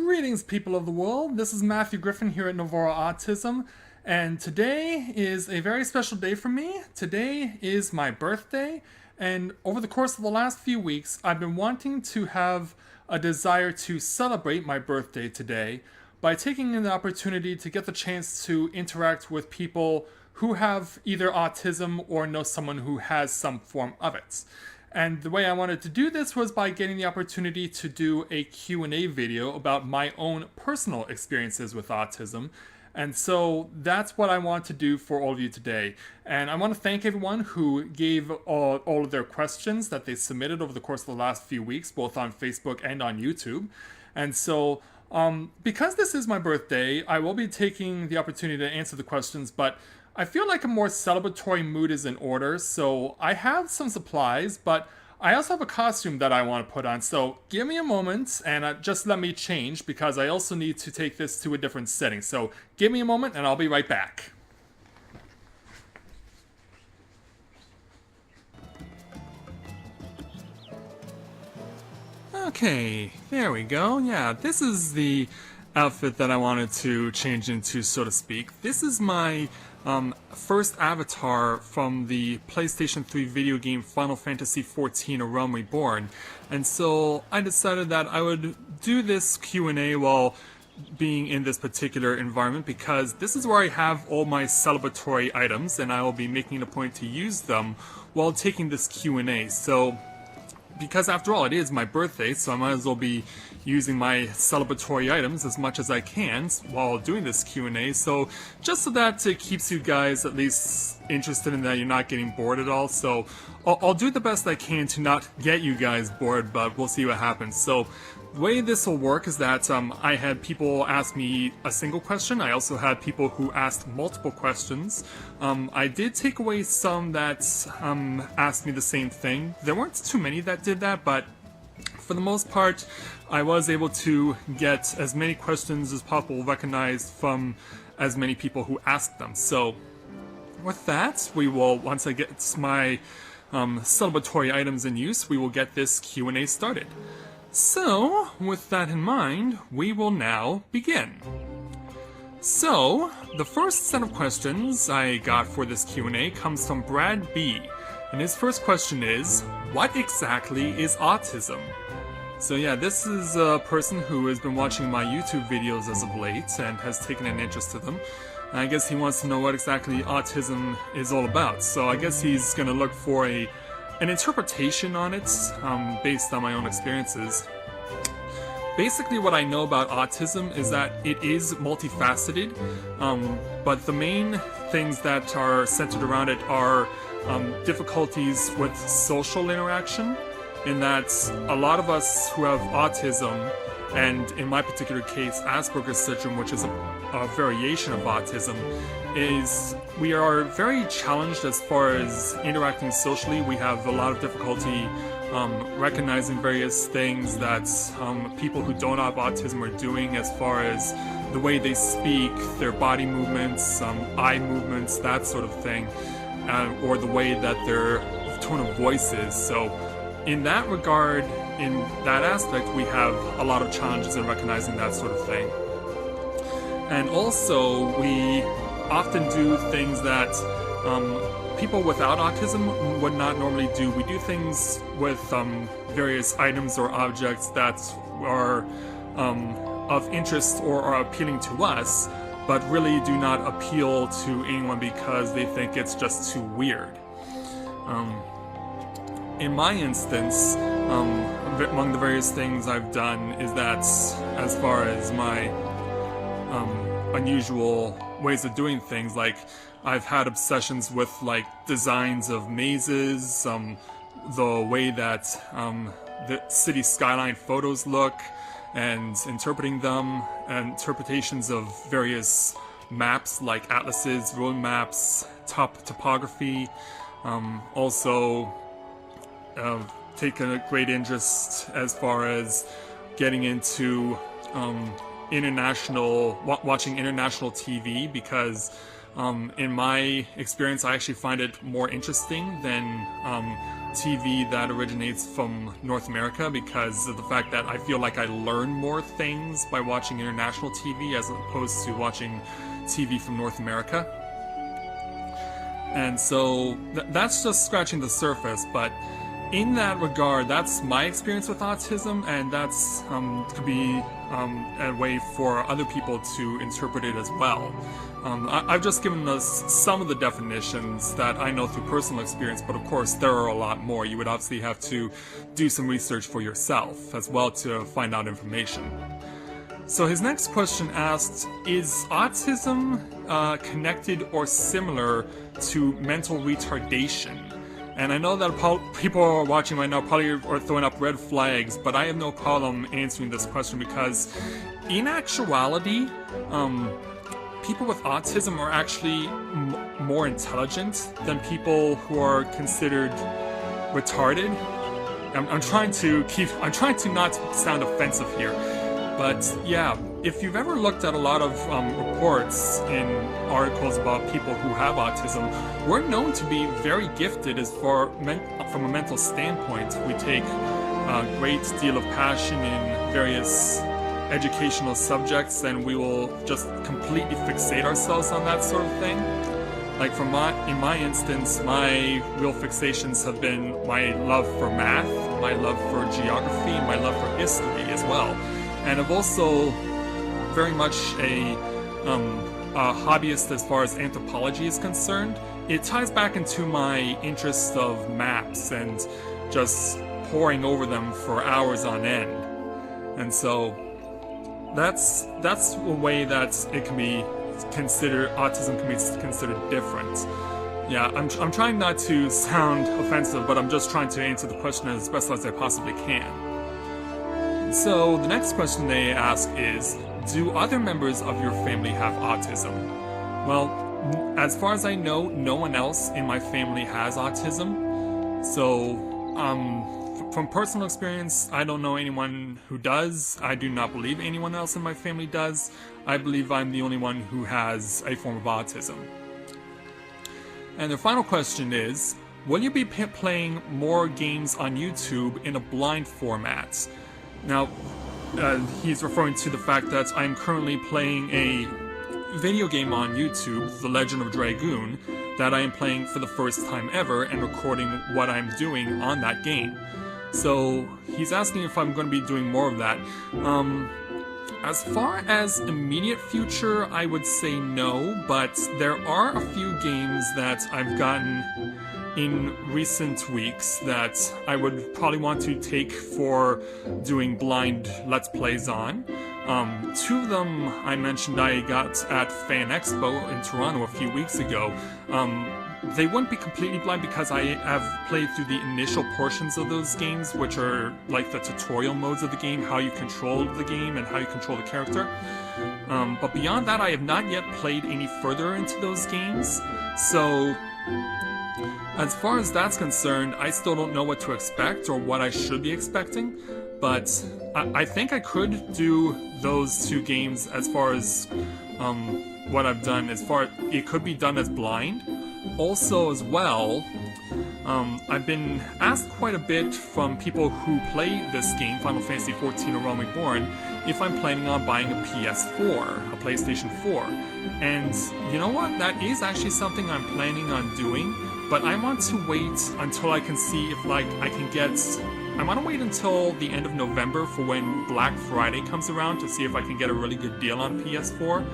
Greetings, people of the world. This is Matthew Griffin here at Novaura Autism, and today is a very special day for me. Today is my birthday, and over the course of the last few weeks, I've been wanting to have a desire to celebrate my birthday today by taking the opportunity to get the chance to interact with people who have either autism or know someone who has some form of it. And the way I wanted to do this was by getting the opportunity to do a Q&A video about my own personal experiences with autism. And so that's what I want to do for all of you today. And I want to thank everyone who gave all of their questions that they submitted over the course of the last few weeks, both on Facebook and on YouTube. And so because this is my birthday, I will be taking the opportunity to answer the questions, but I feel like a more celebratory mood is in order, so I have some supplies, but I also have a costume that I want to put on, so give me a moment and just let me change, because I also need to take this to a different setting. So give me a moment and I'll be right back. Okay, there we go. Yeah, this is the outfit that I wanted to change into, so to speak. This is my first avatar from the PlayStation 3 video game Final Fantasy XIV, A Realm Reborn. And so I decided that I would do this Q&A while being in this particular environment, because this is where I have all my celebratory items, and I will be making it a point to use them while taking this Q&A. So because after all, it is my birthday, so I might as well be using my celebratory items as much as I can while doing this Q&A, so just so that it keeps you guys at least interested in that you're not getting bored at all. So I'll do the best I can to not get you guys bored, but we'll see what happens. So the way this will work is that I had people ask me a single question. I also had people who asked multiple questions. I did take away some that asked me the same thing. There weren't too many that did that, but for the most part, I was able to get as many questions as possible recognized from as many people who asked them. So with that, we will, once I get my celebratory items in use, we will get this Q&A started. So, with that in mind, we will now begin. So, the first set of questions I got for this Q&A comes from Brad B. And his first question is, what exactly is autism? So yeah, this is a person who has been watching my YouTube videos as of late and has taken an interest to them. And I guess he wants to know what exactly autism is all about. So I guess he's going to look for an interpretation on it based on my own experiences. Basically, what I know about autism is that it is multifaceted, but the main things that are centered around it are difficulties with social interaction, in that a lot of us who have autism, and in my particular case Asperger's syndrome, which is a variation of autism, is we are very challenged as far as interacting socially. We have a lot of difficulty recognizing various things that people who don't have autism are doing, as far as the way they speak, their body movements, eye movements, that sort of thing, or the way that their tone of voice is. So in that regard, in that aspect, we have a lot of challenges in recognizing that sort of thing. And also, we often do things that people without autism would not normally do. We do things with various items or objects that are of interest or are appealing to us, but really do not appeal to anyone because they think it's just too weird. In my instance, among the various things I've done is that, as far as my unusual ways of doing things, like I've had obsessions with like designs of mazes, the way that the city skyline photos look, and interpreting them, and interpretations of various maps like atlases, road maps, topography. Also taken a great interest as far as getting into watching international TV, because In my experience, I actually find it more interesting than TV that originates from North America, because of the fact that I feel like I learn more things by watching international TV as opposed to watching TV from North America. And so that's just scratching the surface, but in that regard, that's my experience with autism, and that's could be a way for other people to interpret it as well. I've just given us some of the definitions that I know through personal experience, but of course there are a lot more. You would obviously have to do some research for yourself as well to find out information. So his next question asked, is autism connected or similar to mental retardation? And I know that people who are watching right now probably are throwing up red flags, but I have no problem answering this question because in actuality, people with autism are actually more intelligent than people who are considered retarded. I'm trying to not sound offensive here, but yeah, if you've ever looked at a lot of reports in articles about people who have autism, we're known to be very gifted from a mental standpoint. We take a great deal of passion in various educational subjects, and we will just completely fixate ourselves on that sort of thing. Like in my instance, my real fixations have been my love for math, my love for geography, and my love for history as well. And I'm also very much a hobbyist as far as anthropology is concerned. It ties back into my interest of maps and just poring over them for hours on end. And so that's a way that it can be considered, autism can be considered different. Yeah, I'm trying not to sound offensive, but I'm just trying to answer the question as best as I possibly can. So the next question they ask is, do other members of your family have autism? Well, as far as I know, no one else in my family has autism. So, from personal experience, I don't know anyone who does. I do not believe anyone else in my family does. I believe I'm the only one who has a form of autism. And the final question is, will you be playing more games on YouTube in a blind format? Now, he's referring to the fact that I'm currently playing a video game on YouTube, The Legend of Dragoon, that I am playing for the first time ever and recording what I'm doing on that game. So he's asking if I'm going to be doing more of that. As far as immediate future, I would say no, but there are a few games that I've gotten in recent weeks that I would probably want to take for doing blind Let's Plays on. Two of them I mentioned I got at Fan Expo in Toronto a few weeks ago. They wouldn't be completely blind because I have played through the initial portions of those games, which are like the tutorial modes of the game, how you control the game and how you control the character. But beyond that, I have not yet played any further into those games, so as far as that's concerned, I still don't know what to expect or what I should be expecting, but I think I could do those two games as far as what I've done, it could be done as blind. Also as well, I've been asked quite a bit from people who play this game, Final Fantasy XIV or Realm Reborn, if I'm planning on buying a PS4, a PlayStation 4. And you know what? That is actually something I'm planning on doing, but I want to wait until I can see if I want to wait until the end of November for when Black Friday comes around to see if I can get a really good deal on PS4.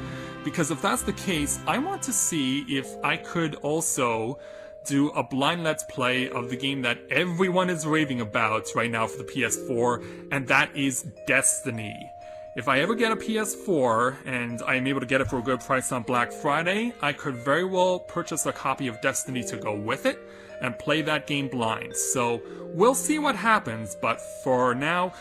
Because if that's the case, I want to see if I could also do a blind Let's Play of the game that everyone is raving about right now for the PS4, and that is Destiny. If I ever get a PS4 and I am able to get it for a good price on Black Friday, I could very well purchase a copy of Destiny to go with it and play that game blind. So we'll see what happens, but for now,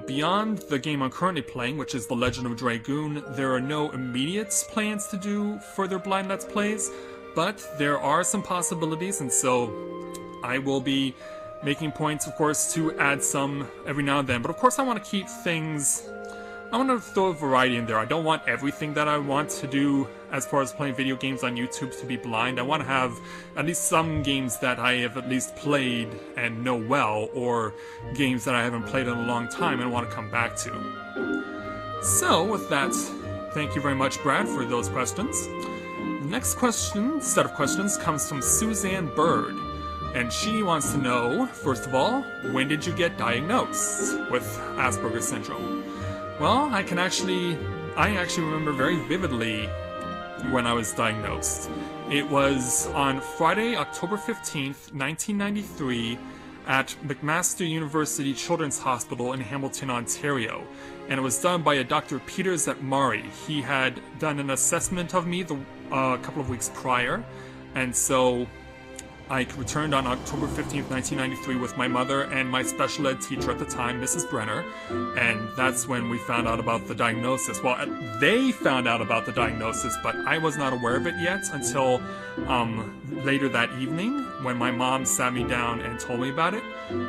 beyond the game I'm currently playing, which is The Legend of Dragoon, there are no immediate plans to do further blind Let's Plays, but there are some possibilities, and so I will be making points, of course, to add some every now and then. But of course I want to keep things I want to throw a variety in there. I don't want everything that I want to do as far as playing video games on YouTube to be blind. I want to have at least some games that I have at least played and know well, or games that I haven't played in a long time and want to come back to. So, with that, thank you very much, Brad, for those questions. The next set of questions comes from Suzanne Bird. And she wants to know, first of all, when did you get diagnosed with Asperger's syndrome? Well, I actually remember very vividly when I was diagnosed. It was on Friday, October 15th, 1993, at McMaster University Children's Hospital in Hamilton, Ontario. And it was done by a Dr. Peter Zetmari. He had done an assessment of me a couple of weeks prior, and so I returned on October 15th, 1993 with my mother and my special ed teacher at the time, Mrs. Brenner, and that's when we found out about the diagnosis. Well, they found out about the diagnosis, but I was not aware of it yet until later that evening when my mom sat me down and told me about it.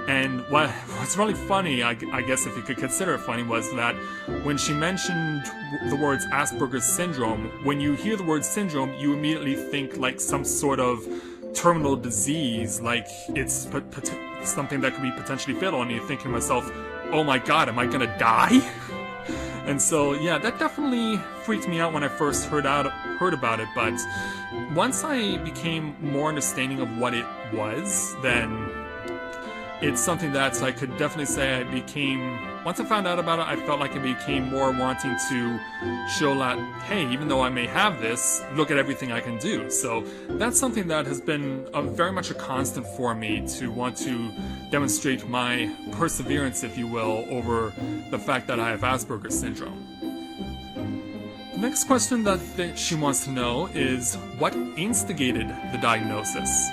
And what's really funny, I guess if you could consider it funny, was that when she mentioned the words Asperger's syndrome, when you hear the word syndrome, you immediately think like some sort of terminal disease, like it's something that could be potentially fatal, and you're thinking to myself, oh my god, am I gonna die? And so, yeah, that definitely freaked me out when I first heard about it, but once I became more understanding of what it was, then it's something that I could definitely say once I found out about it, I felt like I became more wanting to show that, hey, even though I may have this, look at everything I can do. So that's something that has been very much a constant for me, to want to demonstrate my perseverance, if you will, over the fact that I have Asperger's syndrome. The next question that she wants to know is, what instigated the diagnosis?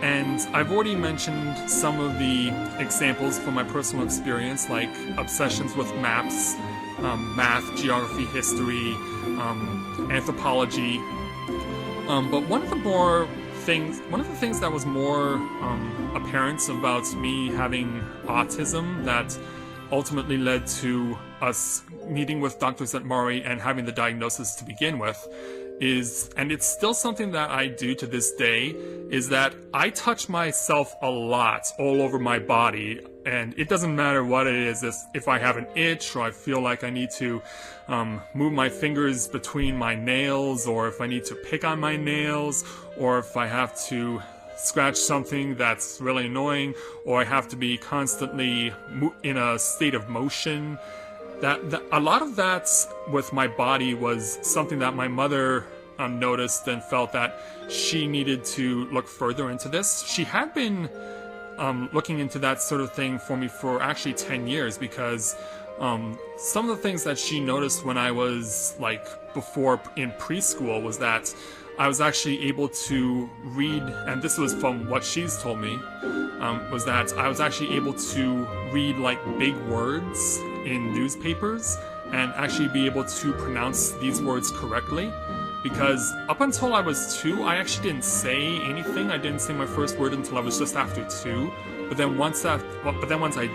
And I've already mentioned some of the examples from my personal experience, like obsessions with maps, math, geography, history, anthropology. But one of the things that was more apparent about me having autism that ultimately led to us meeting with Dr. Zetmari and having the diagnosis to begin with is, and it's still something that I do to this day, is that I touch myself a lot all over my body, and it doesn't matter what it is. If I have an itch, or I feel like I need to move my fingers between my nails, or if I need to pick on my nails, or if I have to scratch something that's really annoying, or I have to be constantly in a state of motion. A lot of that with my body was something that my mother noticed and felt that she needed to look further into this. She had been looking into that sort of thing for me for actually 10 years, because some of the things that she noticed when I was before in preschool was that I was actually able to read, and this was from what she's told me, was that I was actually able to read big words in newspapers and actually be able to pronounce these words correctly. Because up until I was 2, I actually didn't say anything. I didn't say my first word until I was just after 2. But then once I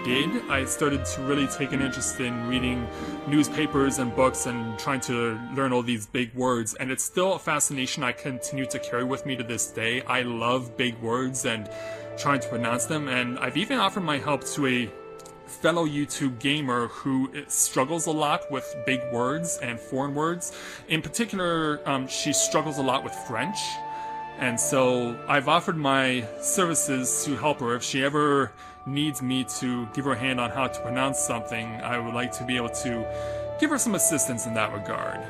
did, I started to really take an interest in reading newspapers and books and trying to learn all these big words. And it's still a fascination I continue to carry with me to this day. I love big words and trying to pronounce them. And I've even offered my help to a fellow YouTube gamer who struggles a lot with big words and foreign words. In particular, she struggles a lot with French. And so I've offered my services to help her. If she ever needs me to give her a hand on how to pronounce something, I would like to be able to give her some assistance in that regard.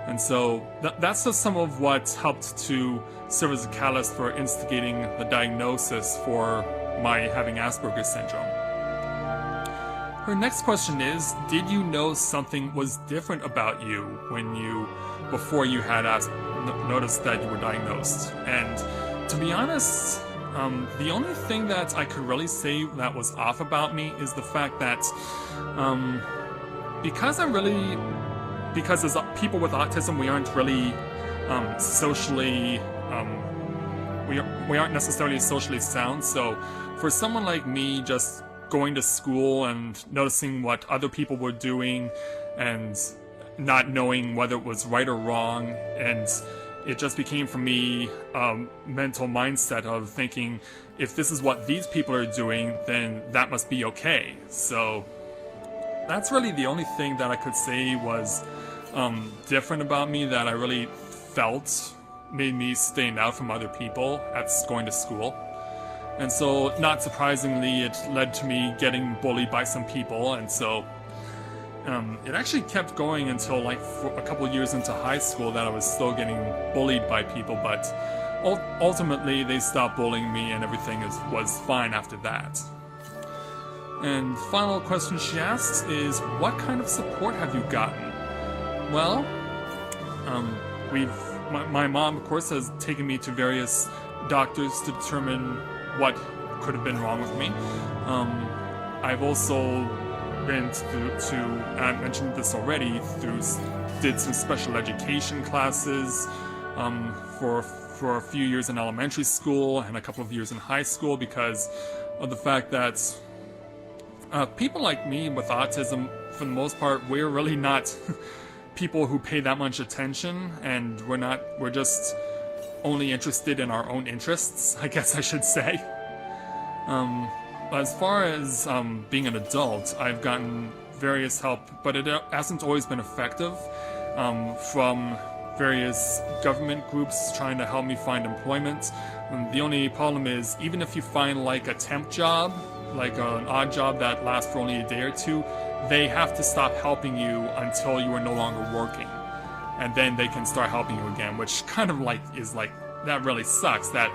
And so that's just some of what helped to serve as a catalyst for instigating the diagnosis for my having Asperger's syndrome. Her next question is, did you know something was different about you before you had noticed that you were diagnosed? And to be honest, the only thing that I could really say that was off about me is the fact that because as people with autism, we aren't really socially we aren't necessarily socially sound. So for someone like me, just going to school and noticing what other people were doing and not knowing whether it was right or wrong, and it just became for me a mental mindset of thinking, if this is what these people are doing, then that must be okay. So that's really the only thing that I could say was different about me, that I really felt made me stand out from other people at going to school. And so, not surprisingly, it led to me getting bullied by some people, and so it actually kept going until like for a couple years into high school that I was still getting bullied by people, but ultimately they stopped bullying me and everything was fine after that. And final question she asks is, what kind of support have you gotten? Well, my mom, of course, has taken me to various doctors to determine what could have been wrong with me. I've also been to I mentioned this already, did some special education classes for a few years in elementary school and a couple of years in high school, because of the fact that people like me with autism, for the most part, we're really not people who pay that much attention, and we're just only interested in our own interests, I guess I should say. As far as being an adult, I've gotten various help, but it hasn't always been effective, from various government groups trying to help me find employment. And the only problem is, even if you find like a temp job, like an odd job that lasts for only a day or two, they have to stop helping you until you are no longer working. And then they can start helping you again, which kind of like is like, that really sucks, that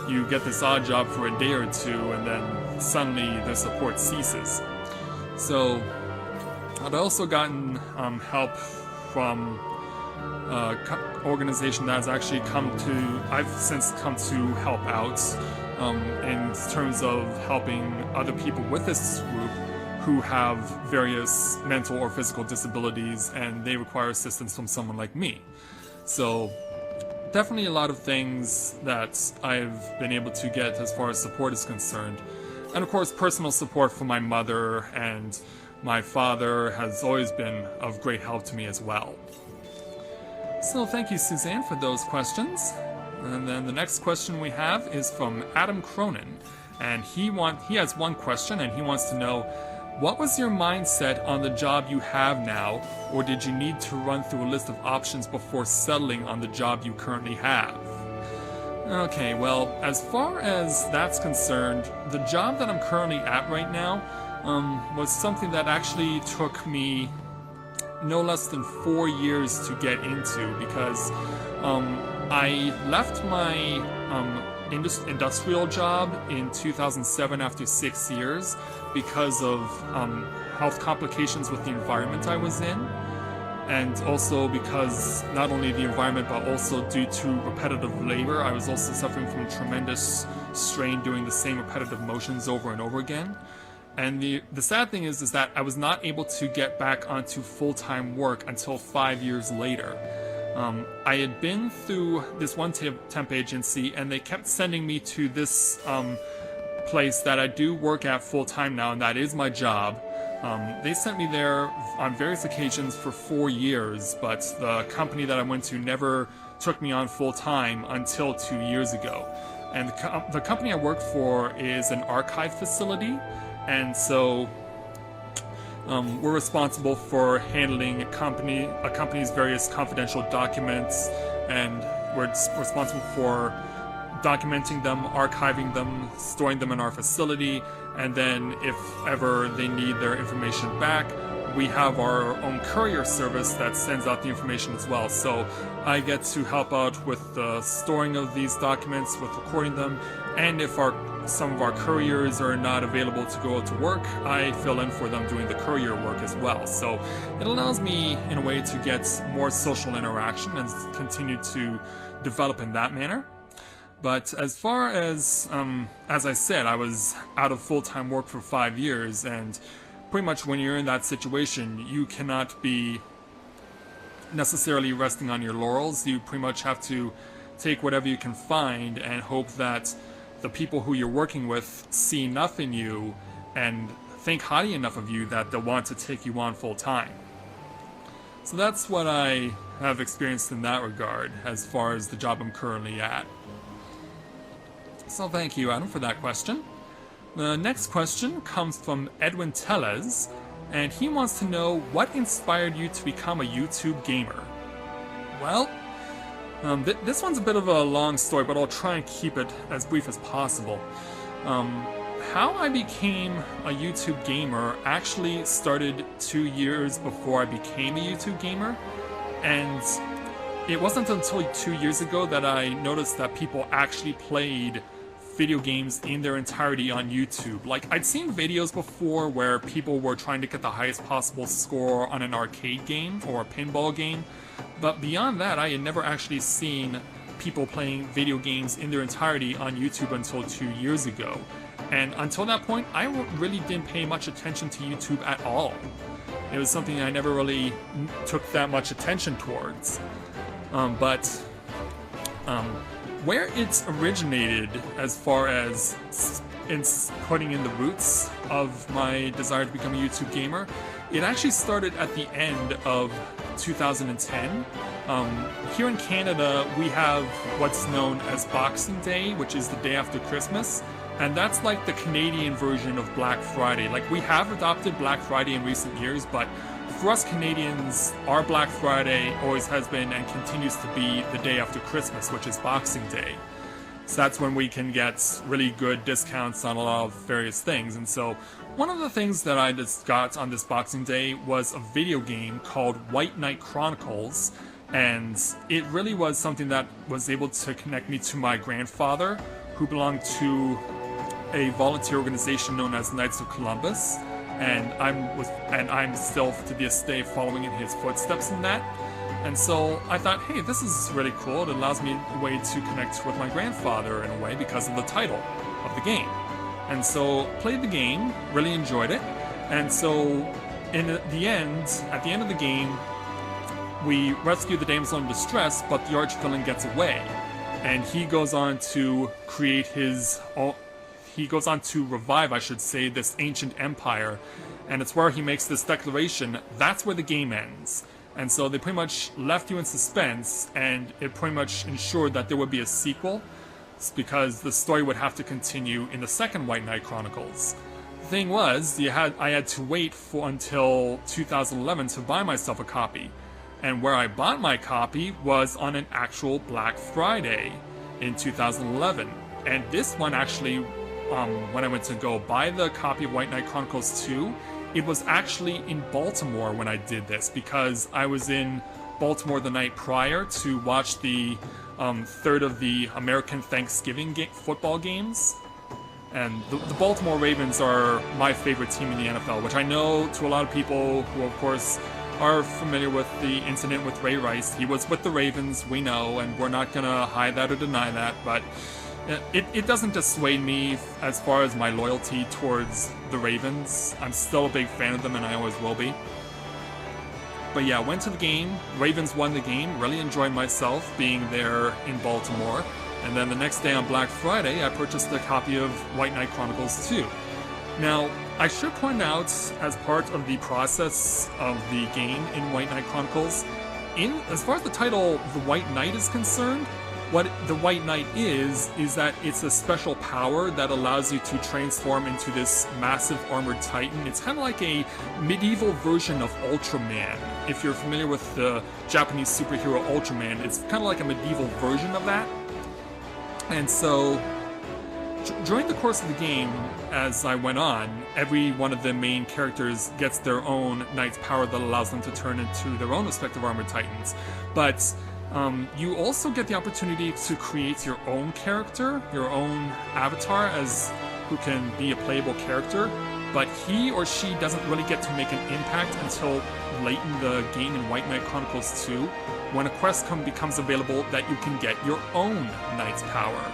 you get this odd job for a day or two and then suddenly the support ceases. So I've also gotten help from organization that has actually I've since come to help out in terms of helping other people with this group who have various mental or physical disabilities, and they require assistance from someone like me. So definitely a lot of things that I've been able to get as far as support is concerned. And of course, personal support from my mother and my father has always been of great help to me as well. So thank you, Suzanne, for those questions. And then the next question we have is from Adam Cronin, and he has one question, and he wants to know, what was your mindset on the job you have now, or did you need to run through a list of options before settling on the job you currently have? Okay, well, as far as that's concerned, the job that I'm currently at right now was something that actually took me no less than 4 years to get into, because I left my industrial job in 2007 after 6 years because of health complications with the environment I was in, and also because not only the environment but also due to repetitive labor, I was also suffering from tremendous strain doing the same repetitive motions over and over again. And the sad thing is that I was not able to get back onto full-time work until 5 years later. I had been through this one temp agency, and they kept sending me to this place that I do work at full-time now, and that is my job. They sent me there on various occasions for 4 years, but the company that I went to never took me on full-time until 2 years ago. And the company I work for is an archive facility, and so we're responsible for handling a company's various confidential documents, and we're responsible for documenting them, archiving them, storing them in our facility, and then if ever they need their information back, we have our own courier service that sends out the information as well. So I get to help out with the storing of these documents, with recording them, and if some of our couriers are not available to go out to work, I fill in for them doing the courier work as well. So it allows me, in a way, to get more social interaction and continue to develop in that manner. But as far as I said, I was out of full-time work for 5 years, and pretty much when you're in that situation, you cannot be necessarily resting on your laurels. You pretty much have to take whatever you can find and hope that the people who you're working with see enough in you and think highly enough of you that they'll want to take you on full time. So that's what I have experienced in that regard as far as the job I'm currently at. So thank you, Adam, for that question. The next question comes from Edwin Tellez, and he wants to know what inspired you to become a YouTube gamer. Well, this one's a bit of a long story, but I'll try and keep it as brief as possible. How I became a YouTube gamer actually started 2 years before I became a YouTube gamer, and it wasn't until 2 years ago that I noticed that people actually played video games in their entirety on YouTube. Like, I'd seen videos before where people were trying to get the highest possible score on an arcade game or a pinball game, but beyond that, I had never actually seen people playing video games in their entirety on YouTube until 2 years ago. And until that point, I really didn't pay much attention to YouTube at all. It was something I never really took that much attention towards. Where it originated, as far as putting in the roots of my desire to become a YouTube gamer, it actually started at the end of 2010. Here in Canada, we have what's known as Boxing Day, which is the day after Christmas, and that's like the Canadian version of Black Friday. Like, we have adopted Black Friday in recent years, but for us Canadians, our Black Friday always has been and continues to be the day after Christmas, which is Boxing Day. So that's when we can get really good discounts on a lot of various things. And so one of the things that I just got on this Boxing Day was a video game called White Knight Chronicles, and it really was something that was able to connect me to my grandfather, who belonged to a volunteer organization known as Knights of Columbus. And I'm still to this day following in his footsteps in that. And so I thought, hey, this is really cool. It allows me a way to connect with my grandfather in a way because of the title of the game. And so played the game, really enjoyed it. And so at the end of the game, we rescue the damsel in distress, but the arch-villain gets away. And he goes on to revive, I should say, this ancient empire, and it's where he makes this declaration. That's where the game ends. And so they pretty much left you in suspense, and it pretty much ensured that there would be a sequel, because the story would have to continue in the second White Knight Chronicles. The thing was, I had to wait until 2011 to buy myself a copy, and where I bought my copy was on an actual Black Friday in 2011. And this one actually, when I went to go buy the copy of White Knight Chronicles 2, it was actually in Baltimore when I did this, because I was in Baltimore the night prior to watch the third of the American Thanksgiving football games. And the Baltimore Ravens are my favorite team in the NFL, which I know to a lot of people who, of course, are familiar with the incident with Ray Rice. He was with the Ravens, we know, and we're not going to hide that or deny that, but it doesn't dissuade me as far as my loyalty towards the Ravens. I'm still a big fan of them, and I always will be. But yeah, went to the game. Ravens won the game. Really enjoyed myself being there in Baltimore. And then the next day on Black Friday, I purchased a copy of White Knight Chronicles 2. Now, I should point out, as part of the process of the game in White Knight Chronicles, as far as the title The White Knight is concerned, what the White Knight is that it's a special power that allows you to transform into this massive armored titan. It's kind of like a medieval version of Ultraman. If you're familiar with the Japanese superhero Ultraman, it's kind of like a medieval version of that. And so, during the course of the game, as I went on, every one of the main characters gets their own knight's power that allows them to turn into their own respective armored titans. But you also get the opportunity to create your own character, your own avatar, who can be a playable character, but he or she doesn't really get to make an impact until late in the game in White Knight Chronicles 2, when a quest becomes available that you can get your own knight's power.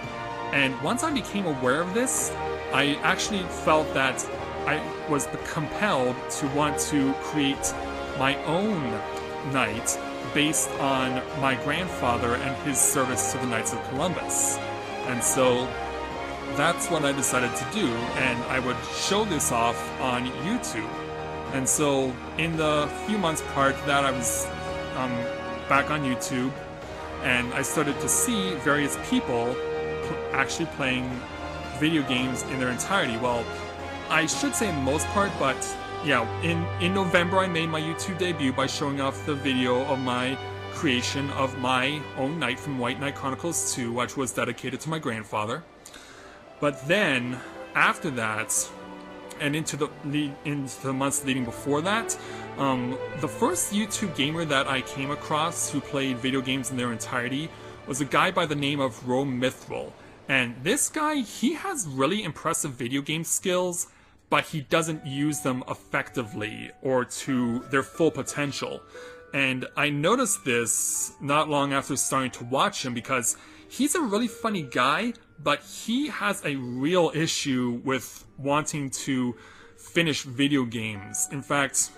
And once I became aware of this, I actually felt that I was compelled to want to create my own knight based on my grandfather and his service to the Knights of Columbus. And so that's what I decided to do, and I would show this off on YouTube. And so in the few months prior to that, I was back on YouTube, and I started to see various people actually playing video games in their entirety. Well, I should say in the most part, but yeah, in November I made my YouTube debut by showing off the video of my creation of my own knight from White Knight Chronicles 2, which was dedicated to my grandfather. But then, after that, and into the months leading before that, the first YouTube gamer that I came across who played video games in their entirety was a guy by the name of Realm Reborn. And this guy, he has really impressive video game skills, but he doesn't use them effectively or to their full potential. And I noticed this not long after starting to watch him, because he's a really funny guy, but he has a real issue with wanting to finish video games. In fact,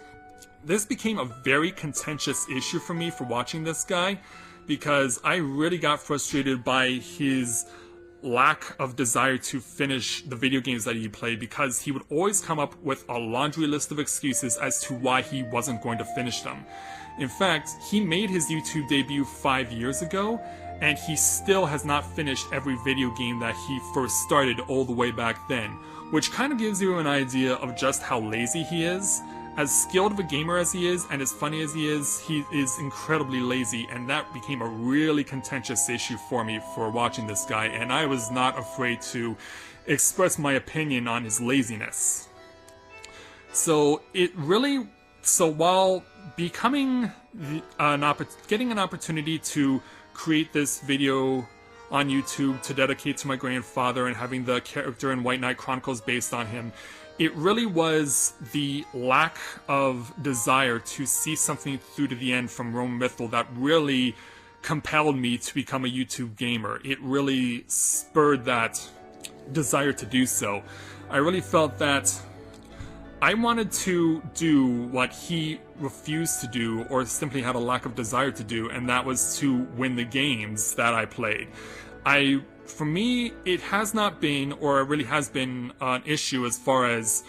this became a very contentious issue for me for watching this guy, because I really got frustrated by his lack of desire to finish the video games that he played, because he would always come up with a laundry list of excuses as to why he wasn't going to finish them. In fact, he made his YouTube debut 5 years ago, and he still has not finished every video game that he first started all the way back then, which kind of gives you an idea of just how lazy he is. As skilled of a gamer as he is, and as funny as he is incredibly lazy, and that became a really contentious issue for me for watching this guy, and I was not afraid to express my opinion on his laziness. So while becoming getting an opportunity to create this video on YouTube to dedicate to my grandfather and having the character in White Knight Chronicles based on him, it really was the lack of desire to see something through to the end from Realm Reborn that really compelled me to become a YouTube gamer. It really spurred that desire to do so. I really felt that I wanted to do what he refused to do, or simply had a lack of desire to do, and that was to win the games that I played. For me, it has not been, or it really has been, an issue as far as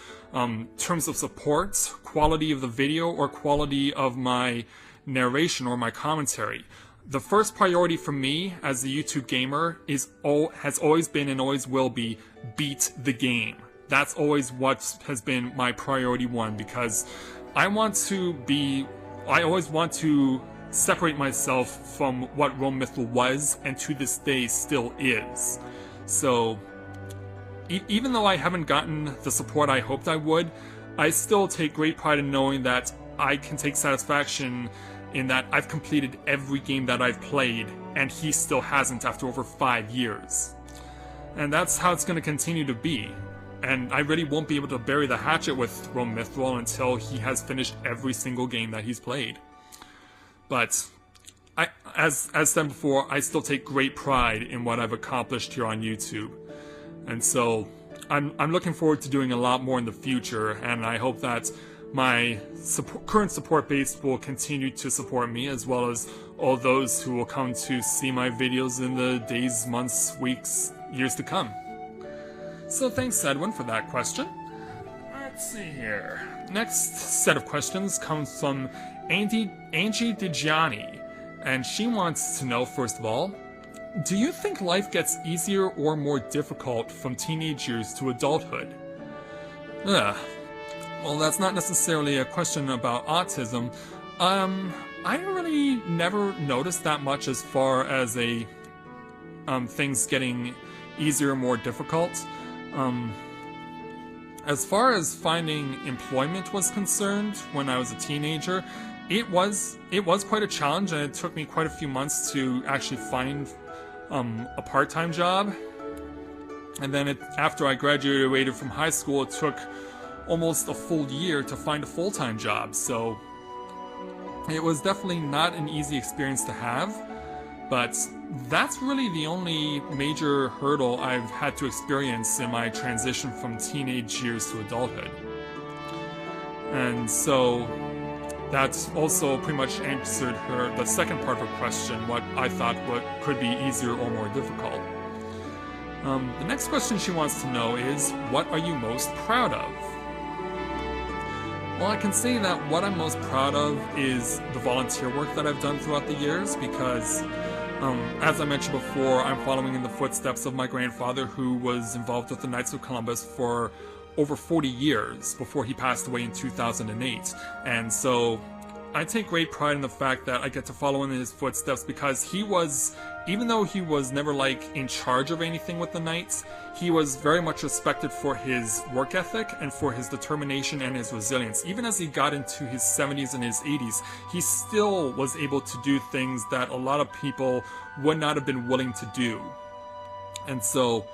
terms of support, quality of the video, or quality of my narration or my commentary. The first priority for me as a YouTube gamer has always been and always will be beat the game. That's always what has been my priority one, because I always want to separate myself from what Realm Reborn was, and to this day still is. So, even though I haven't gotten the support I hoped I would, I still take great pride in knowing that I can take satisfaction in that I've completed every game that I've played, and he still hasn't after over 5 years. And that's how it's going to continue to be. And I really won't be able to bury the hatchet with Realm Reborn until he has finished every single game that he's played. But, as said before, I still take great pride in what I've accomplished here on YouTube. And so, I'm looking forward to doing a lot more in the future, and I hope that my current support base will continue to support me, as well as all those who will come to see my videos in the days, months, weeks, years to come. So thanks, Edwin, for that question. Let's see here. Next set of questions comes from Angie DiGianni, and she wants to know, first of all, do you think life gets easier or more difficult from teenage years to adulthood? Well, that's not necessarily a question about autism. I really never noticed that much as far as things getting easier or more difficult. As far as finding employment was concerned when I was a teenager, it was quite a challenge, and it took me quite a few months to actually find a part-time job. And then after I graduated from high school, it took almost a full year to find a full-time job. So it was definitely not an easy experience to have, but that's really the only major hurdle I've had to experience in my transition from teenage years to adulthood. And so that's also pretty much answered the second part of her question, what I thought could be easier or more difficult. The next question she wants to know is, what are you most proud of? Well, I can say that what I'm most proud of is the volunteer work that I've done throughout the years because, as I mentioned before, I'm following in the footsteps of my grandfather who was involved with the Knights of Columbus for over 40 years before he passed away in 2008. And so I take great pride in the fact that I get to follow in his footsteps because he was, even though he was never like in charge of anything with the Knights, he was very much respected for his work ethic and for his determination and his resilience. Even as he got into his 70s and his 80s, he still was able to do things that a lot of people would not have been willing to do. And so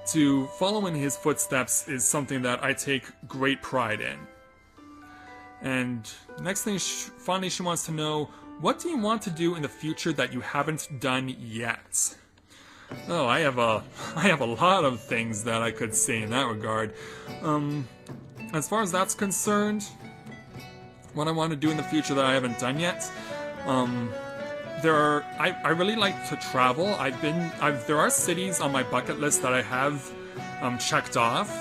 to follow in his footsteps is something that I take great pride in. And next thing, finally, she wants to know, what do you want to do in the future that you haven't done yet? Oh, I have a lot of things that I could say in that regard. As far as that's concerned, what I want to do in the future that I haven't done yet, I really like to travel. There are cities on my bucket list that I have checked off.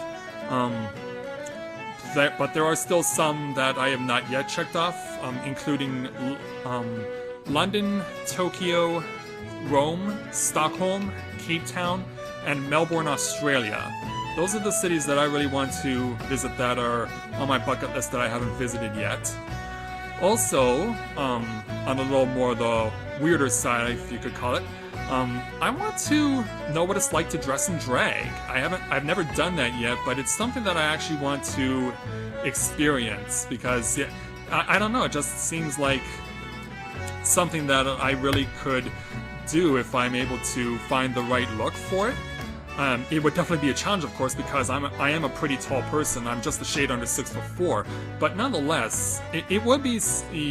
But there are still some that I have not yet checked off, including London, Tokyo, Rome, Stockholm, Cape Town, and Melbourne, Australia. Those are the cities that I really want to visit that are on my bucket list that I haven't visited yet. Also, on a little more the weirder side, if you could call it, I want to know what it's like to dress in drag. I've never done that yet, but it's something that I actually want to experience because I don't know, it just seems like something that I really could do if I'm able to find the right look for it. It would definitely be a challenge, of course, because I am a pretty tall person. I'm just a shade under 6'4", but nonetheless, it would be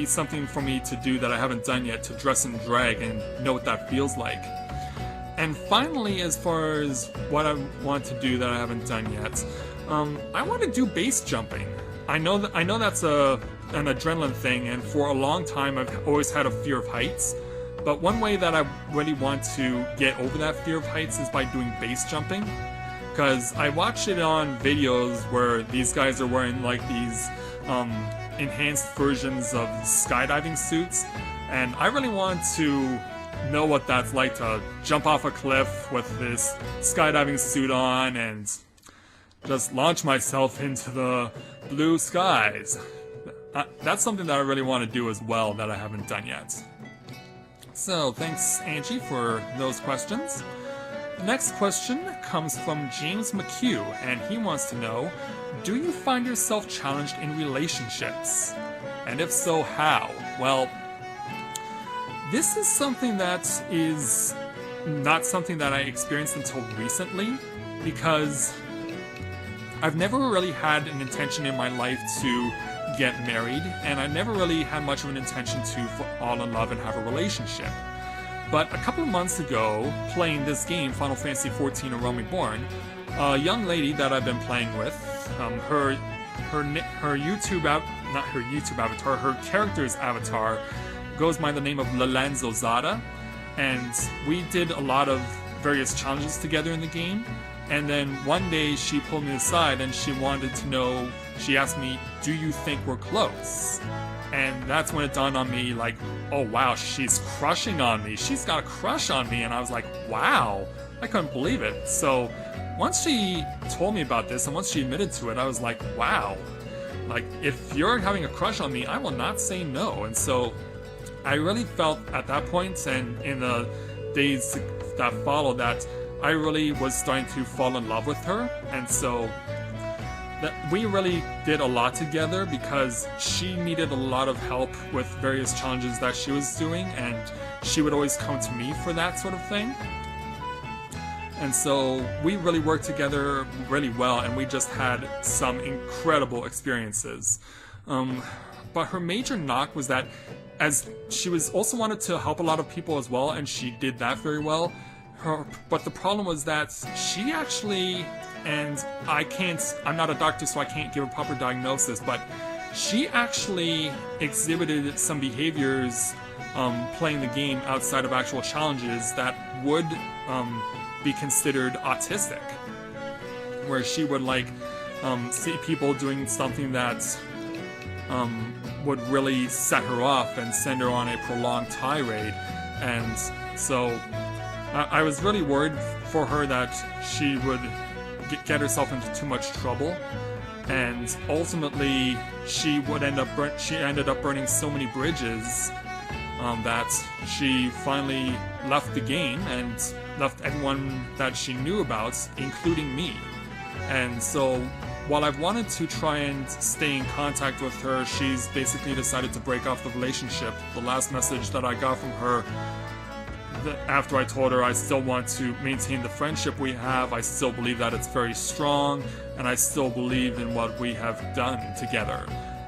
something for me to do that I haven't done yet, to dress in drag and know what that feels like. And finally, as far as what I want to do that I haven't done yet, I want to do base jumping. I know that's an adrenaline thing, and for a long time I've always had a fear of heights. But one way that I really want to get over that fear of heights is by doing base jumping. Because I watched it on videos where these guys are wearing like these enhanced versions of skydiving suits. And I really want to know what that's like to jump off a cliff with this skydiving suit on and just launch myself into the blue skies. That's something that I really want to do as well that I haven't done yet. So, thanks, Angie, for those questions. The next question comes from James McHugh, and he wants to know, do you find yourself challenged in relationships? And if so, how? Well, this is something that is not something that I experienced until recently, because I've never really had an intention in my life to get married, and I never really had much of an intention to fall in love and have a relationship. But a couple of months ago, playing this game, Final Fantasy XIV or Realm Reborn, a young lady that I've been playing with, her character's avatar goes by the name of Lalanzo Zada, and we did a lot of various challenges together in the game. And then one day she pulled me aside and she wanted to know, she asked me, do you think we're close? And that's when it dawned on me, like, oh wow, she's crushing on me. She's got a crush on me. And I was like, wow, I couldn't believe it. So once she told me about this and once she admitted to it, I was like, wow, like if you're having a crush on me, I will not say no. And so I really felt at that point and in the days that followed that I really was starting to fall in love with her, and so that we really did a lot together because she needed a lot of help with various challenges that she was doing, and she would always come to me for that sort of thing. And so we really worked together really well, and we just had some incredible experiences. But her major knock was that as she was also wanted to help a lot of people as well, and she did that very well. But the problem was that she actually, and I'm not a doctor so I can't give a proper diagnosis, but she actually exhibited some behaviors playing the game outside of actual challenges that would be considered autistic, where she would like see people doing something that would really set her off and send her on a prolonged tirade. And so I was really worried for her that she would get herself into too much trouble, and ultimately she ended up burning so many bridges that she finally left the game and left everyone that she knew about, including me. And so while I've wanted to try and stay in contact with her, she's basically decided to break off the relationship. The last message that I got from her, after I told her I still want to maintain the friendship we have, I still believe that it's very strong, and I still believe in what we have done together.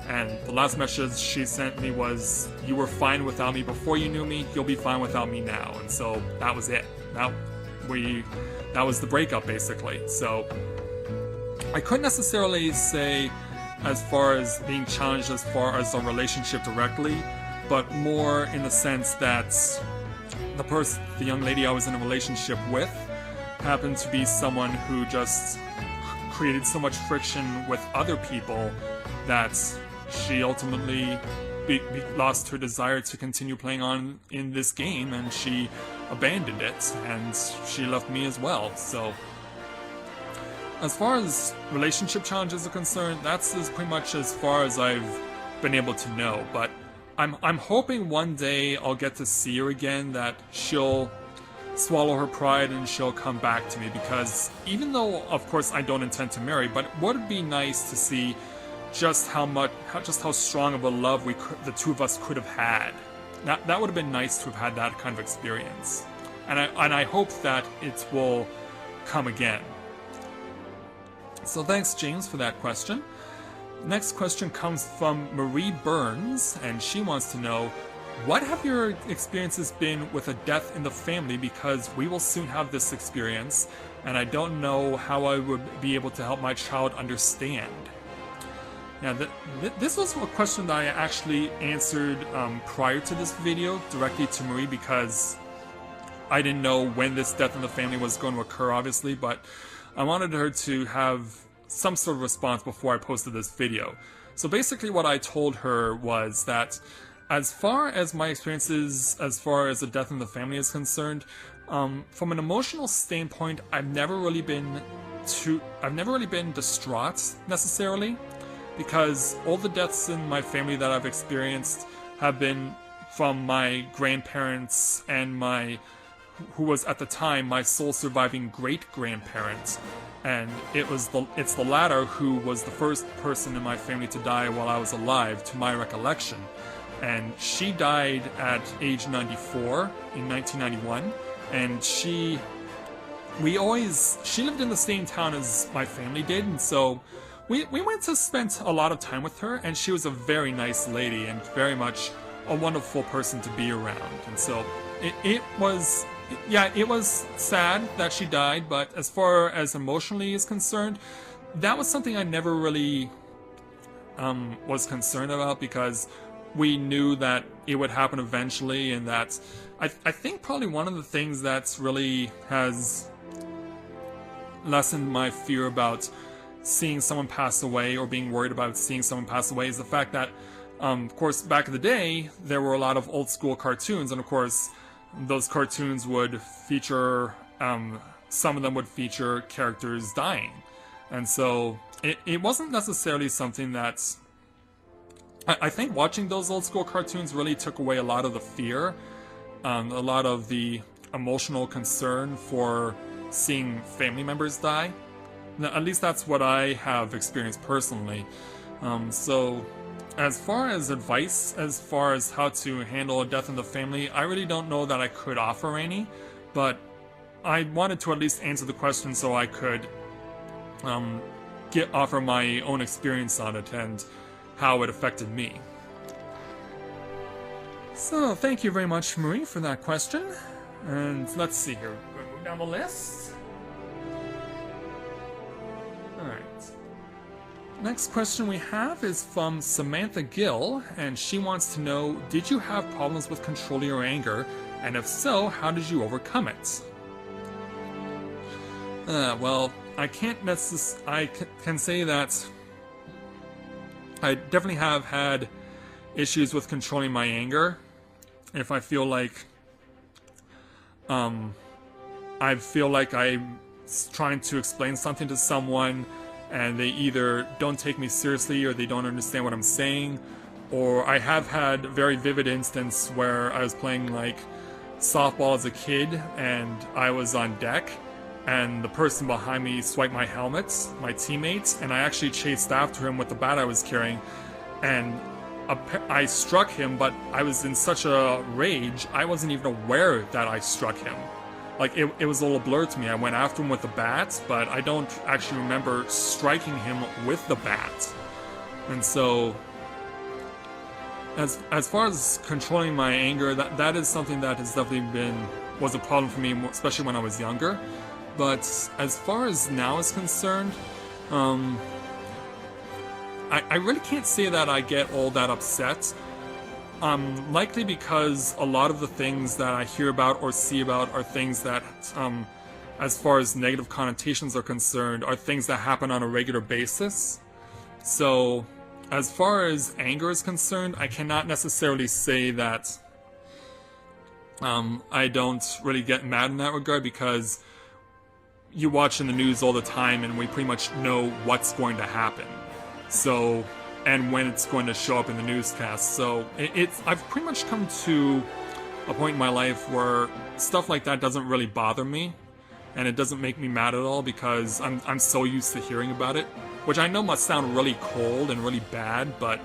And the last message she sent me was, "You were fine without me before you knew me, you'll be fine without me now." And so that was it. That was the breakup, basically. So I couldn't necessarily say as far as being challenged as far as a relationship directly, but more in the sense that the young lady I was in a relationship with happened to be someone who just created so much friction with other people that she ultimately lost her desire to continue playing on in this game, and she abandoned it, and she left me as well. So as far as relationship challenges are concerned, that's pretty much as far as I've been able to know. But I'm hoping one day I'll get to see her again, that she'll swallow her pride and she'll come back to me, because even though, of course, I don't intend to marry, but would it be nice to see just how strong of a love the two of us could have had. That would have been nice to have had that kind of experience, and I hope that it will come again. So thanks, James, for that question. Next question comes from Marie Burns, and she wants to know, what have your experiences been with a death in the family, because we will soon have this experience, and I don't know how I would be able to help my child understand. Now, this was a question that I actually answered prior to this video, directly to Marie, because I didn't know when this death in the family was going to occur, obviously, but I wanted her to have some sort of response before I posted this video. So basically what I told her was that as far as my experiences, as far as the death in the family is concerned, from an emotional standpoint, I've never really been distraught necessarily, because all the deaths in my family that I've experienced have been from my grandparents and who was at the time my sole surviving great-grandparent, and it's the latter who was the first person in my family to die while I was alive, to my recollection. And she died at age 94 in 1991, and she lived in the same town as my family did, and so we went to spend a lot of time with her, and she was a very nice lady and very much a wonderful person to be around. And so it was sad that she died, but as far as emotionally is concerned, that was something I never really was concerned about, because we knew that it would happen eventually, and that I think probably one of the things that's really has lessened my fear about seeing someone pass away, or being worried about seeing someone pass away, is the fact that, of course, back in the day, there were a lot of old school cartoons, and of course, those cartoons would feature, some of them would feature characters dying. And so it wasn't necessarily something that's... I think watching those old school cartoons really took away a lot of the fear, a lot of the emotional concern for seeing family members die. Now, at least that's what I have experienced personally. So as far as advice, as far as how to handle a death in the family, I really don't know that I could offer any, but I wanted to at least answer the question so I could offer my own experience on it and how it affected me. So thank you very much, Marie, for that question. And let's see here. We'll move down the list. Alright. Next question we have is from Samantha Gill, and she wants to know, did you have problems with controlling your anger? And if so, how did you overcome it? Well, I can't can say that I definitely have had issues with controlling my anger. If I feel like I'm trying to explain something to someone and they either don't take me seriously or they don't understand what I'm saying, or I have had a very vivid instance where I was playing like softball as a kid and I was on deck and the person behind me swiped my helmet, my teammate, and I actually chased after him with the bat I was carrying, and I struck him, but I was in such a rage I wasn't even aware that I struck him. Like, it was a little blurred to me. I went after him with the bat, but I don't actually remember striking him with the bat. And so, as far as controlling my anger, that is something that has definitely was a problem for me, especially when I was younger. But as far as now is concerned, I really can't say that I get all that upset. Likely because a lot of the things that I hear about or see about are things that, as far as negative connotations are concerned, are things that happen on a regular basis. So, as far as anger is concerned, I cannot necessarily say that I don't really get mad in that regard, because you watch in the news all the time and we pretty much know what's going to happen. So, and when it's going to show up in the newscast. So I've pretty much come to a point in my life where stuff like that doesn't really bother me, and it doesn't make me mad at all because I'm so used to hearing about it, which I know must sound really cold and really bad, but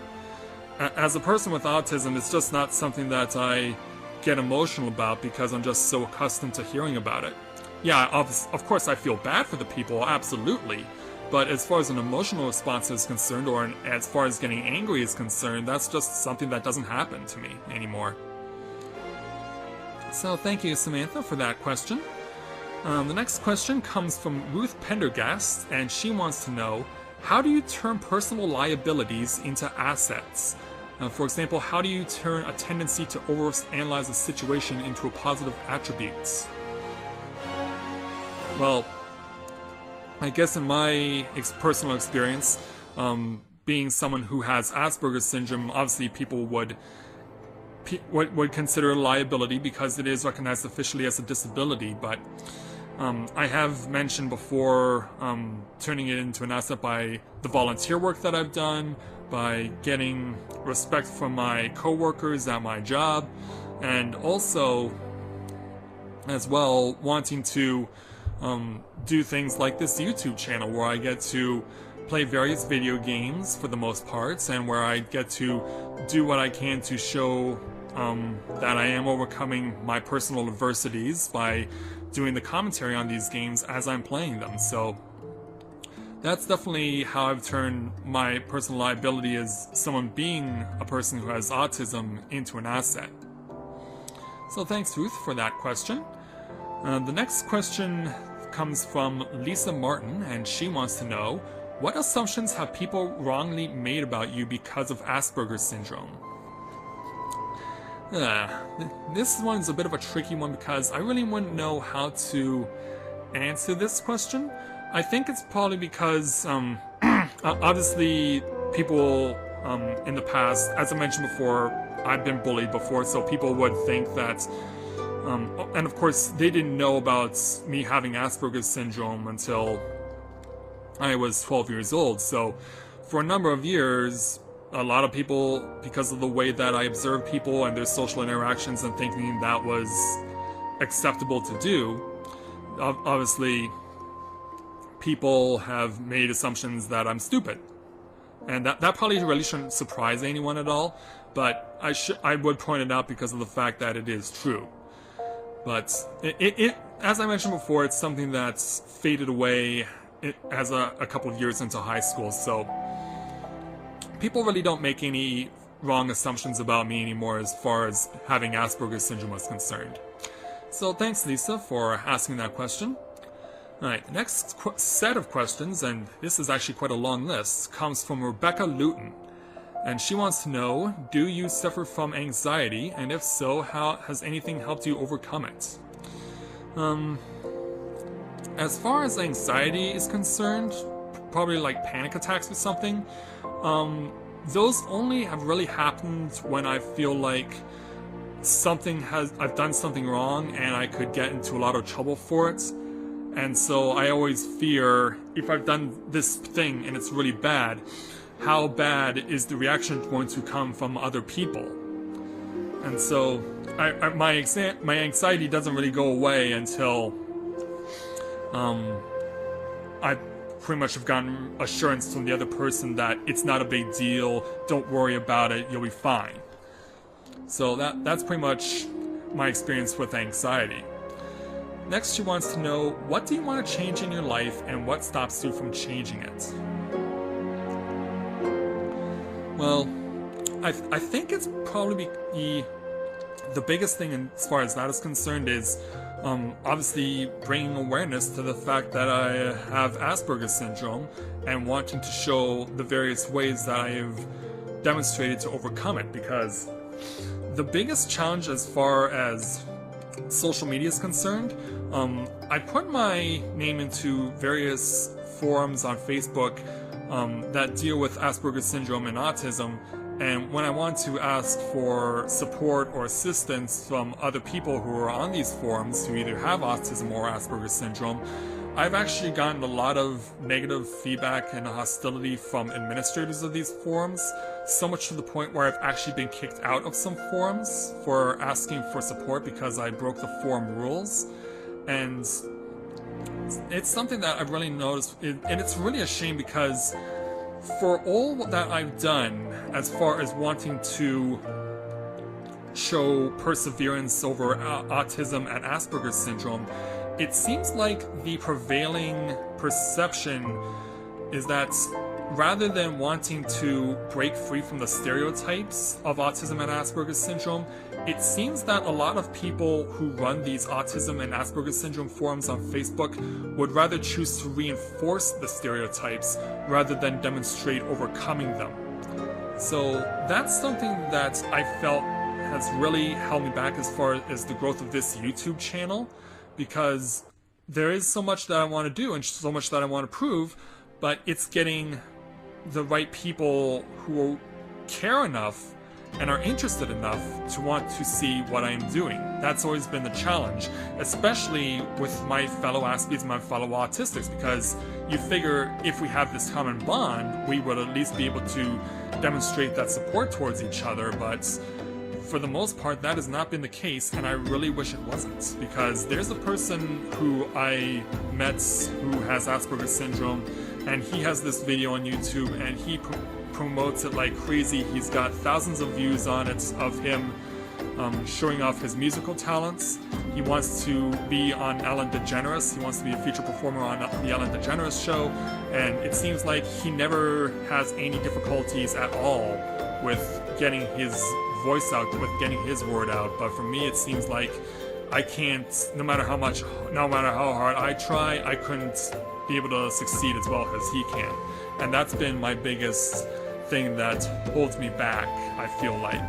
as a person with autism, it's just not something that I get emotional about because I'm just so accustomed to hearing about it. Yeah, of course I feel bad for the people, absolutely. But as far as an emotional response is concerned, or as far as getting angry is concerned, that's just something that doesn't happen to me anymore. So thank you, Samantha, for that question. The next question comes from Ruth Pendergast, and she wants to know, how do you turn personal liabilities into assets? For example, how do you turn a tendency to overanalyze a situation into a positive attribute? Well, I guess in my personal experience, being someone who has Asperger's syndrome, obviously people would consider a liability because it is recognized officially as a disability, but I have mentioned before turning it into an asset by the volunteer work that I've done, by getting respect from my coworkers at my job, and also as well wanting to do things like this YouTube channel where I get to play various video games for the most part, and where I get to do what I can to show that I am overcoming my personal adversities by doing the commentary on these games as I'm playing them. So that's definitely how I've turned my personal liability as someone being a person who has autism into an asset. So thanks, Ruth, for that question. The next question comes from Lisa Martin, and she wants to know, what assumptions have people wrongly made about you because of Asperger's syndrome? This one's a bit of a tricky one because I really wouldn't know how to answer this question. I think it's probably because, obviously, people in the past, as I mentioned before, I've been bullied before, so people would think that and of course, they didn't know about me having Asperger's syndrome until I was 12 years old. So for a number of years, a lot of people, because of the way that I observed people and their social interactions and thinking that was acceptable to do, obviously, people have made assumptions that I'm stupid. And that probably really shouldn't surprise anyone at all, but I would point it out because of the fact that it is true. But it as I mentioned before, it's something that's faded away as a couple of years into high school, so people really don't make any wrong assumptions about me anymore as far as having Asperger's syndrome is concerned. So thanks, Lisa, for asking that question. Alright, the next set of questions, and this is actually quite a long list, comes from Rebecca Luton. And she wants to know, do you suffer from anxiety? And if so, how has anything helped you overcome it? As far as anxiety is concerned, probably like panic attacks or something, those only have really happened when I feel like I've done something wrong and I could get into a lot of trouble for it. And so I always fear, if I've done this thing and it's really bad, how bad is the reaction going to come from other people? And so my anxiety doesn't really go away until I pretty much have gotten assurance from the other person that it's not a big deal, don't worry about it, you'll be fine. So that's pretty much my experience with anxiety. Next, she wants to know, what do you want to change in your life and what stops you from changing it? Well, I think it's probably the biggest thing as far as that is concerned is obviously bringing awareness to the fact that I have Asperger's syndrome and wanting to show the various ways that I have demonstrated to overcome it, because the biggest challenge as far as social media is concerned, I put my name into various forums on Facebook that deal with Asperger's syndrome and autism, and when I want to ask for support or assistance from other people who are on these forums who either have autism or Asperger's syndrome, I've actually gotten a lot of negative feedback and hostility from administrators of these forums, so much to the point where I've actually been kicked out of some forums for asking for support because I broke the forum rules. And it's something that I've really noticed, and it's really a shame, because for all that I've done as far as wanting to show perseverance over autism and Asperger's syndrome, it seems like the prevailing perception is that rather than wanting to break free from the stereotypes of autism and Asperger's syndrome, it seems that a lot of people who run these autism and Asperger's syndrome forums on Facebook would rather choose to reinforce the stereotypes rather than demonstrate overcoming them. So that's something that I felt has really held me back as far as the growth of this YouTube channel, because there is so much that I want to do and so much that I want to prove, but it's getting the right people who care enough and are interested enough to want to see what I am doing. That's always been the challenge, especially with my fellow Aspies and my fellow autistics, because you figure if we have this common bond, we would at least be able to demonstrate that support towards each other, but for the most part, that has not been the case, and I really wish it wasn't, because there's a person who I met who has Asperger's syndrome, and he has this video on YouTube, and he promotes it like crazy. He's got thousands of views on it of him showing off his musical talents. He wants to be on Ellen DeGeneres. He wants to be a feature performer on the Ellen DeGeneres show, and it seems like he never has any difficulties at all with getting his voice out, with getting his word out. But for me, it seems like I can't, no matter how hard I try, I couldn't be able to succeed as well as he can. And that's been my biggest thing that holds me back, I feel like.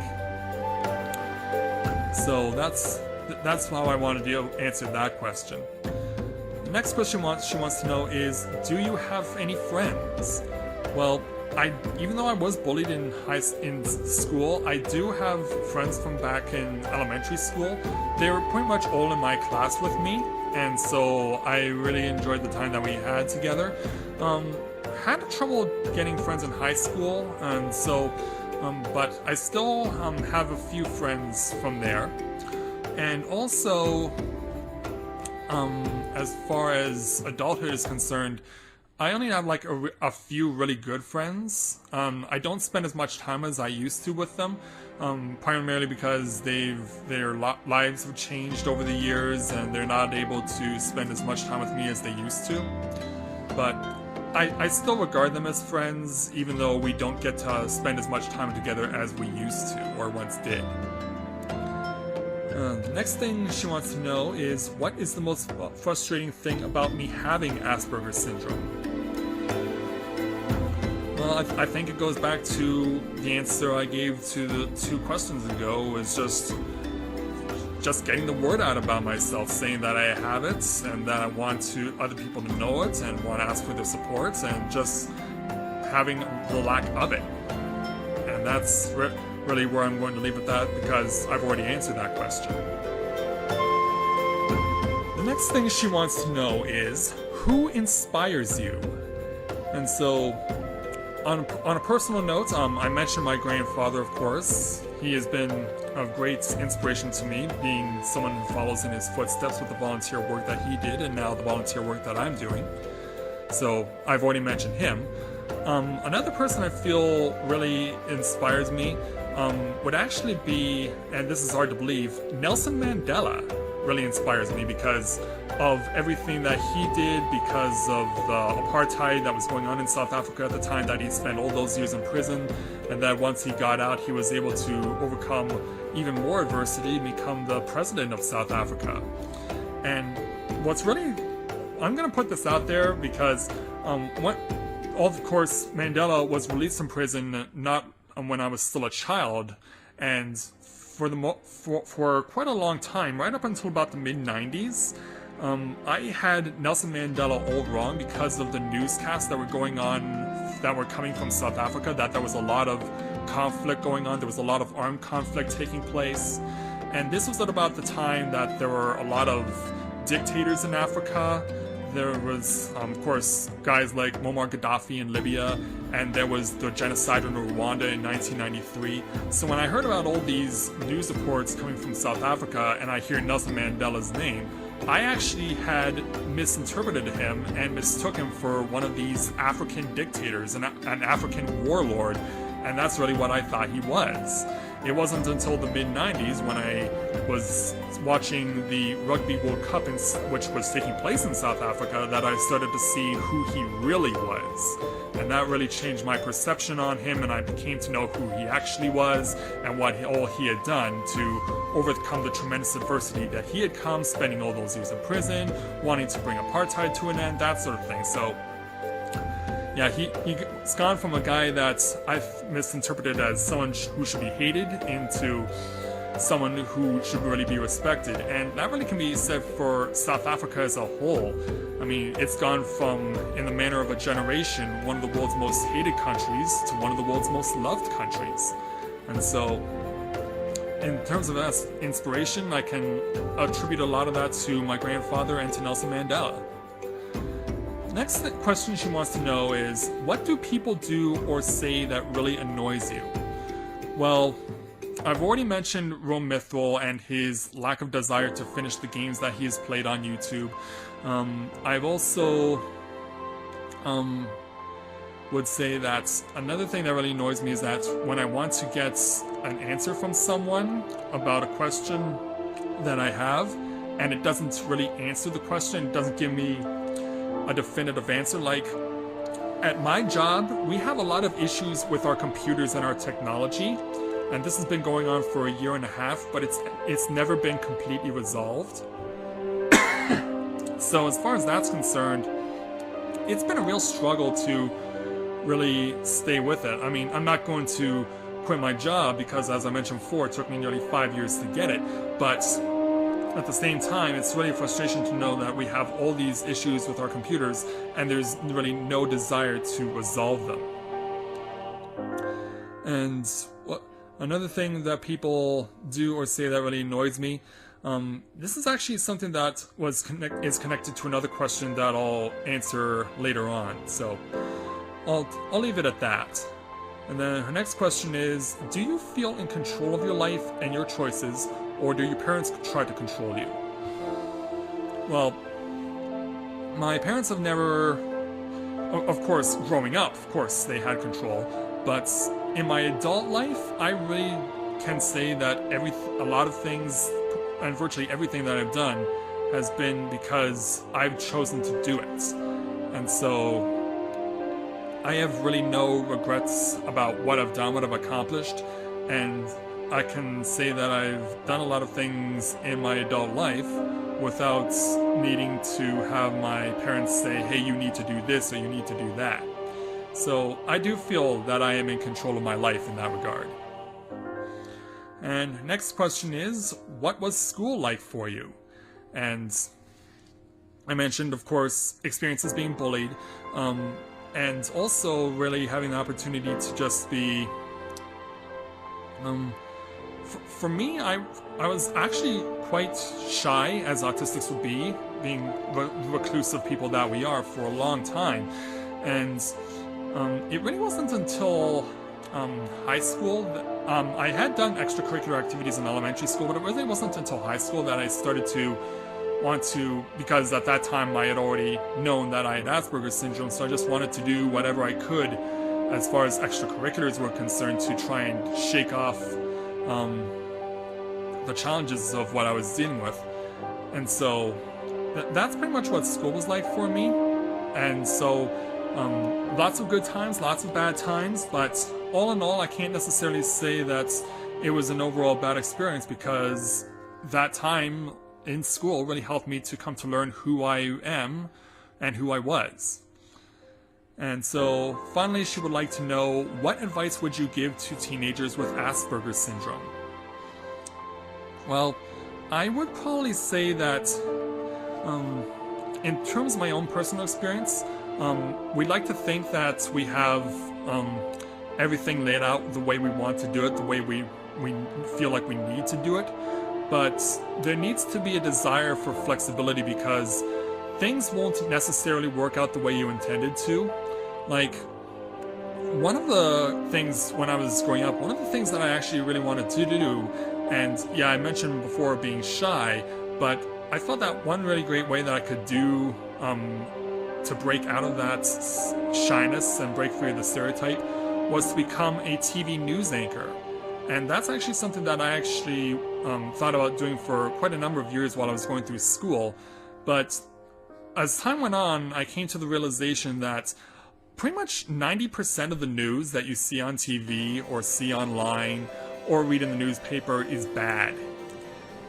So that's how I wanted to answer that question. The next question she wants to know is, do you have any friends? Well, even though I was bullied in school, I do have friends from back in elementary school. They were pretty much all in my class with me, and so I really enjoyed the time that we had together. Had trouble getting friends in high school, and so, but I still have a few friends from there. And also, as far as adulthood is concerned, I only have like a few really good friends. I don't spend as much time as I used to with them, primarily because their lives have changed over the years and they're not able to spend as much time with me as they used to. But I still regard them as friends, even though we don't get to spend as much time together as we used to or once did. The next thing she wants to know is, what is the most frustrating thing about me having Asperger's syndrome? Well, I think it goes back to the answer I gave to the 2 questions ago, is just just getting the word out about myself, saying that I have it and that I want other people to know it and want to ask for their support, and just having the lack of it. And that's really where I'm going to leave with that, because I've already answered that question. The next thing she wants to know is, who inspires you? And so, on a personal note, I mentioned my grandfather, of course. He has been of great inspiration to me, being someone who follows in his footsteps with the volunteer work that he did, and now the volunteer work that I'm doing. So, I've already mentioned him. Another person I feel really inspires me would actually be, and this is hard to believe, Nelson Mandela really inspires me because of everything that he did, because of the apartheid that was going on in South Africa at the time, that he spent all those years in prison, and that once he got out, he was able to overcome even more adversity and become the president of South Africa. And what's really, I'm going to put this out there because, of course, Mandela was released from prison not when I was still a child, and for quite a long time, right up until about the mid-90s, I had Nelson Mandela all wrong because of the newscasts that were going on, that were coming from South Africa, that there was a lot of conflict going on, there was a lot of armed conflict taking place, and this was at about the time that there were a lot of dictators in Africa. There was, of course, guys like Muammar Gaddafi in Libya, and there was the genocide in Rwanda in 1993. So when I heard about all these news reports coming from South Africa, and I hear Nelson Mandela's name, I actually had misinterpreted him and mistook him for one of these African dictators, an African warlord, and that's really what I thought he was. It wasn't until the mid-90s when I was watching the Rugby World Cup, which was taking place in South Africa, that I started to see who he really was. And that really changed my perception on him, and I came to know who he actually was and what all he had done to overcome the tremendous adversity that he had come, spending all those years in prison, wanting to bring apartheid to an end, that sort of thing. So yeah, he's gone from a guy that I've misinterpreted as someone who should be hated into someone who should really be respected. And that really can be said for South Africa as a whole. I mean, it's gone from, in the manner of a generation, one of the world's most hated countries to one of the world's most loved countries. And so, in terms of inspiration, I can attribute a lot of that to my grandfather and to Nelson Mandela. Next question she wants to know is, what do people do or say that really annoys you? Well, I've already mentioned Realm Reborn and his lack of desire to finish the games that he has played on YouTube. I've also would say that another thing that really annoys me is that when I want to get an answer from someone about a question that I have, and it doesn't really answer the question, it doesn't give me a definitive answer. Like, at my job, we have a lot of issues with our computers and our technology, and this has been going on for 1.5 years, but it's never been completely resolved. So as far as that's concerned, it's been a real struggle to really stay with it. I mean, I'm not going to quit my job because, as I mentioned before, it took me nearly 5 years to get it, but at the same time, it's really a frustration to know that we have all these issues with our computers and there's really no desire to resolve them. And another thing that people do or say that really annoys me, this is actually something that is connected to another question that I'll answer later on. So I'll leave it at that. And then her next question is, do you feel in control of your life and your choices, or do your parents try to control you? Well, my parents have never, of course, growing up, of course, they had control, but in my adult life, I really can say that a lot of things, and virtually everything that I've done, has been because I've chosen to do it. And so I have really no regrets about what I've done, what I've accomplished, and I can say that I've done a lot of things in my adult life without needing to have my parents say, hey, you need to do this or you need to do that. So I do feel that I am in control of my life in that regard. And next question is, what was school like for you? And I mentioned, of course, experiences being bullied, and also really having the opportunity to just be... For me, I was actually quite shy, as autistics would be, being reclusive people that we are for a long time. And it really wasn't until high school that I had done extracurricular activities in elementary school, but it really wasn't until high school that I started to want to, because at that time I had already known that I had Asperger's syndrome, so I just wanted to do whatever I could as far as extracurriculars were concerned to try and shake off the challenges of what I was dealing with. And so that's pretty much what school was like for me. And so lots of good times, lots of bad times, but all in all, I can't necessarily say that it was an overall bad experience, because that time in school really helped me to come to learn who I am and who I was. And so finally, she would like to know, what advice would you give to teenagers with Asperger's syndrome? Well, I would probably say that in terms of my own personal experience, we like to think that we have everything laid out the way we want to do it, the way we feel like we need to do it. But there needs to be a desire for flexibility, because things won't necessarily work out the way you intended to. Like, one of the things when I was growing up, one of the things that I actually really wanted to do, and yeah, I mentioned before being shy, but I thought that one really great way that I could do to break out of that shyness and break free of the stereotype was to become a TV news anchor. And that's actually something that I actually thought about doing for quite a number of years while I was going through school. But as time went on, I came to the realization that pretty much 90% of the news that you see on TV or see online or read in the newspaper is bad.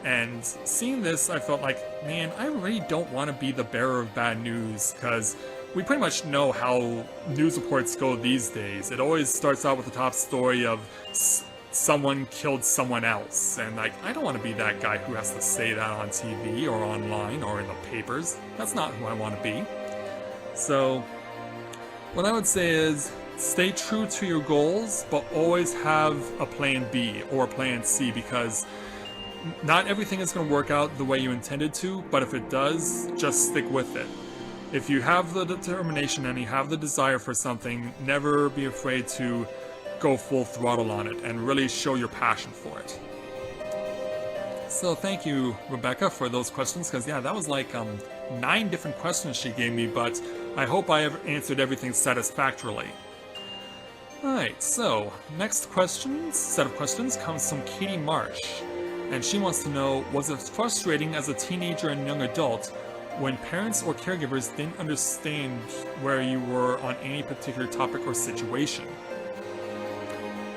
And seeing this, I felt like, man, I really don't want to be the bearer of bad news, because we pretty much know how news reports go these days. It always starts out with the top story of someone killed someone else, and like, I don't want to be that guy who has to say that on TV or online or in the papers. That's not who I want to be. So what I would say is, stay true to your goals, but always have a plan B or a plan C, because not everything is going to work out the way you intended to, but if it does, just stick with it. If you have the determination and you have the desire for something, never be afraid to go full throttle on it and really show your passion for it. So thank you, Rebecca, for those questions, because yeah, that was like 9 different questions she gave me, but I hope I have answered everything satisfactorily. Alright, so next set of questions comes from Katie Marsh, and she wants to know, was it frustrating as a teenager and young adult when parents or caregivers didn't understand where you were on any particular topic or situation?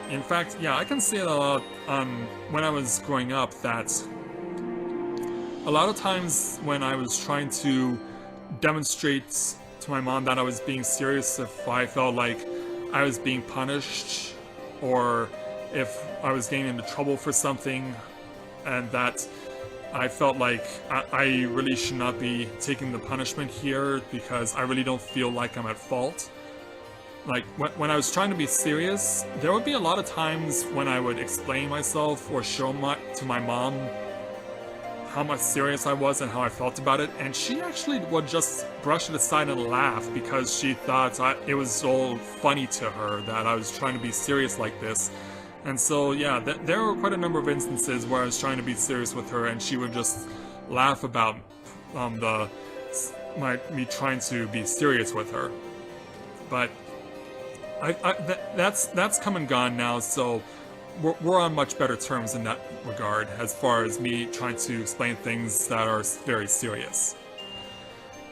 In fact, yeah, I can say that a lot when I was growing up, that a lot of times when I was trying to demonstrate to my mom that I was being serious, if I felt like I was being punished, or if I was getting into trouble for something, and that I felt like I really should not be taking the punishment here because I really don't feel like I'm at fault. Like, when I was trying to be serious, there would be a lot of times when I would explain myself or show to my mom how much serious I was and how I felt about it, and she actually would just brush it aside and laugh because she thought it was so funny to her that I was trying to be serious like this. And so, yeah, there were quite a number of instances where I was trying to be serious with her, and she would just laugh about me trying to be serious with her. But that's come and gone now, so we're on much better terms in that regard, as far as me trying to explain things that are very serious.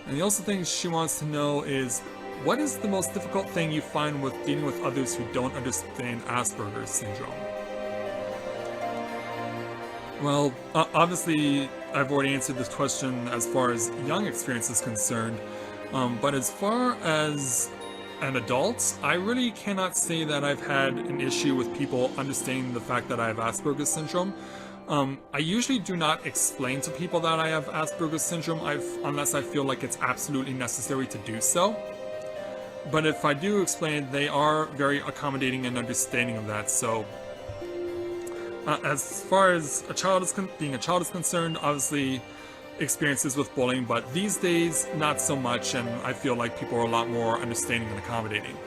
And the also thing she wants to know is, what is the most difficult thing you find with dealing with others who don't understand Asperger's syndrome? Well, obviously, I've already answered this question as far as young experience is concerned, but as far as an adult, I really cannot say that I've had an issue with people understanding the fact that I have Asperger's syndrome. I usually do not explain to people that I have Asperger's syndrome unless I feel like it's absolutely necessary to do so. But if I do explain it, they are very accommodating and understanding of that. So, as far as being a child is concerned, obviously experiences with bullying, but these days not so much, and I feel like people are a lot more understanding and accommodating.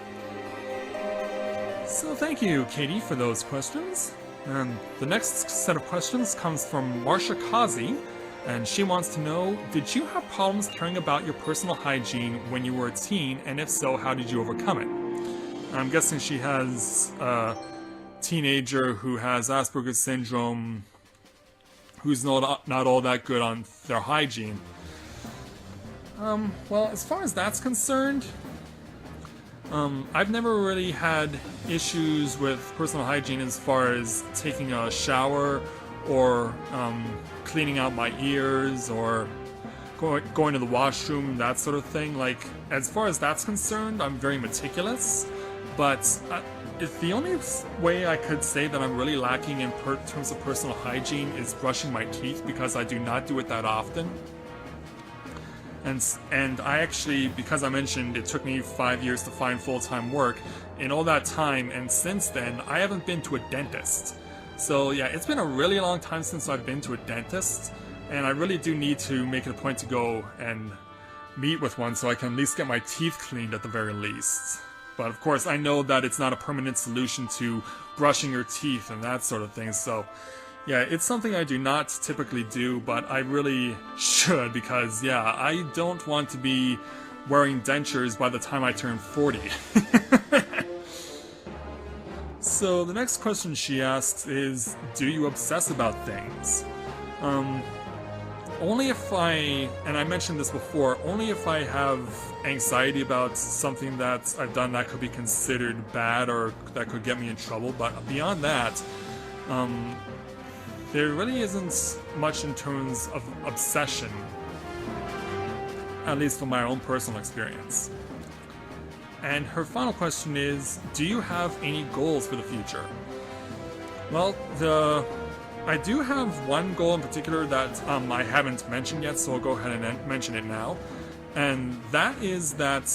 So thank you, Katie, for those questions. And the next set of questions comes from Marsha Kazi, and she wants to know, did you have problems caring about your personal hygiene when you were a teen, and if so, how did you overcome it? I'm guessing she has a teenager who has Asperger's syndrome, who's not all that good on their hygiene. Well, as far as that's concerned, I've never really had issues with personal hygiene as far as taking a shower or cleaning out my ears or going to the washroom, that sort of thing. Like, as far as that's concerned, I'm very meticulous, but if the only way I could say that I'm really lacking in terms of personal hygiene is brushing my teeth, because I do not do it that often. And I actually, because I mentioned it took me 5 years to find full-time work, in all that time and since then, I haven't been to a dentist. So yeah, it's been a really long time since I've been to a dentist, and I really do need to make it a point to go and meet with one so I can at least get my teeth cleaned at the very least. But of course, I know that it's not a permanent solution to brushing your teeth and that sort of thing, so yeah, it's something I do not typically do, but I really should, because yeah, I don't want to be wearing dentures by the time I turn 40. So the next question she asks is, do you obsess about things? Only if and I mentioned this before, only if I have anxiety about something that I've done that could be considered bad or that could get me in trouble, but beyond that, there really isn't much in terms of obsession, at least from my own personal experience. And her final question is, do you have any goals for the future? Well, I do have one goal in particular that I haven't mentioned yet, so I'll go ahead and mention it now. And that is that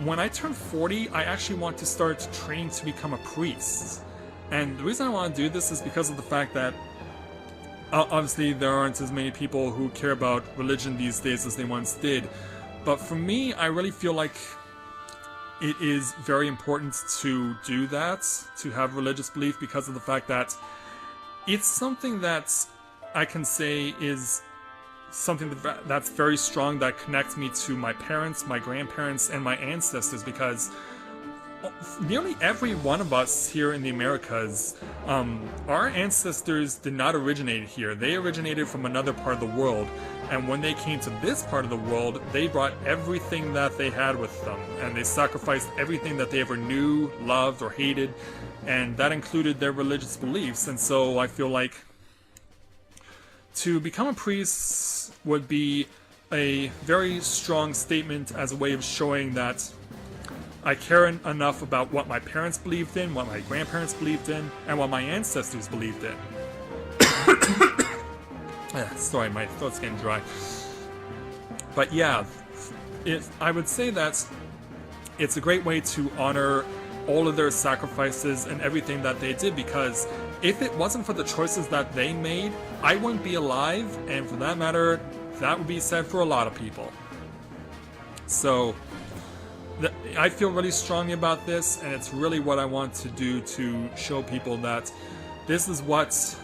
when I turn 40, I actually want to start training to become a priest. And the reason I want to do this is because of the fact that obviously there aren't as many people who care about religion these days as they once did. But for me, I really feel like it is very important to do that, to have religious belief, because of the fact that it's something that I can say is something that's very strong, that connects me to my parents, my grandparents, and my ancestors, because nearly every one of us here in the Americas, our ancestors did not originate here. They originated from another part of the world, and when they came to this part of the world, they brought everything that they had with them, and they sacrificed everything that they ever knew, loved, or hated, and that included their religious beliefs. And so I feel like to become a priest would be a very strong statement as a way of showing that I care enough about what my parents believed in, what my grandparents believed in, and what my ancestors believed in. Sorry, my throat's getting dry. But yeah, I would say that it's a great way to honor all of their sacrifices and everything that they did, because if it wasn't for the choices that they made, I wouldn't be alive, and for that matter, that would be said for a lot of people. So I feel really strongly about this, and it's really what I want to do to show people that this is what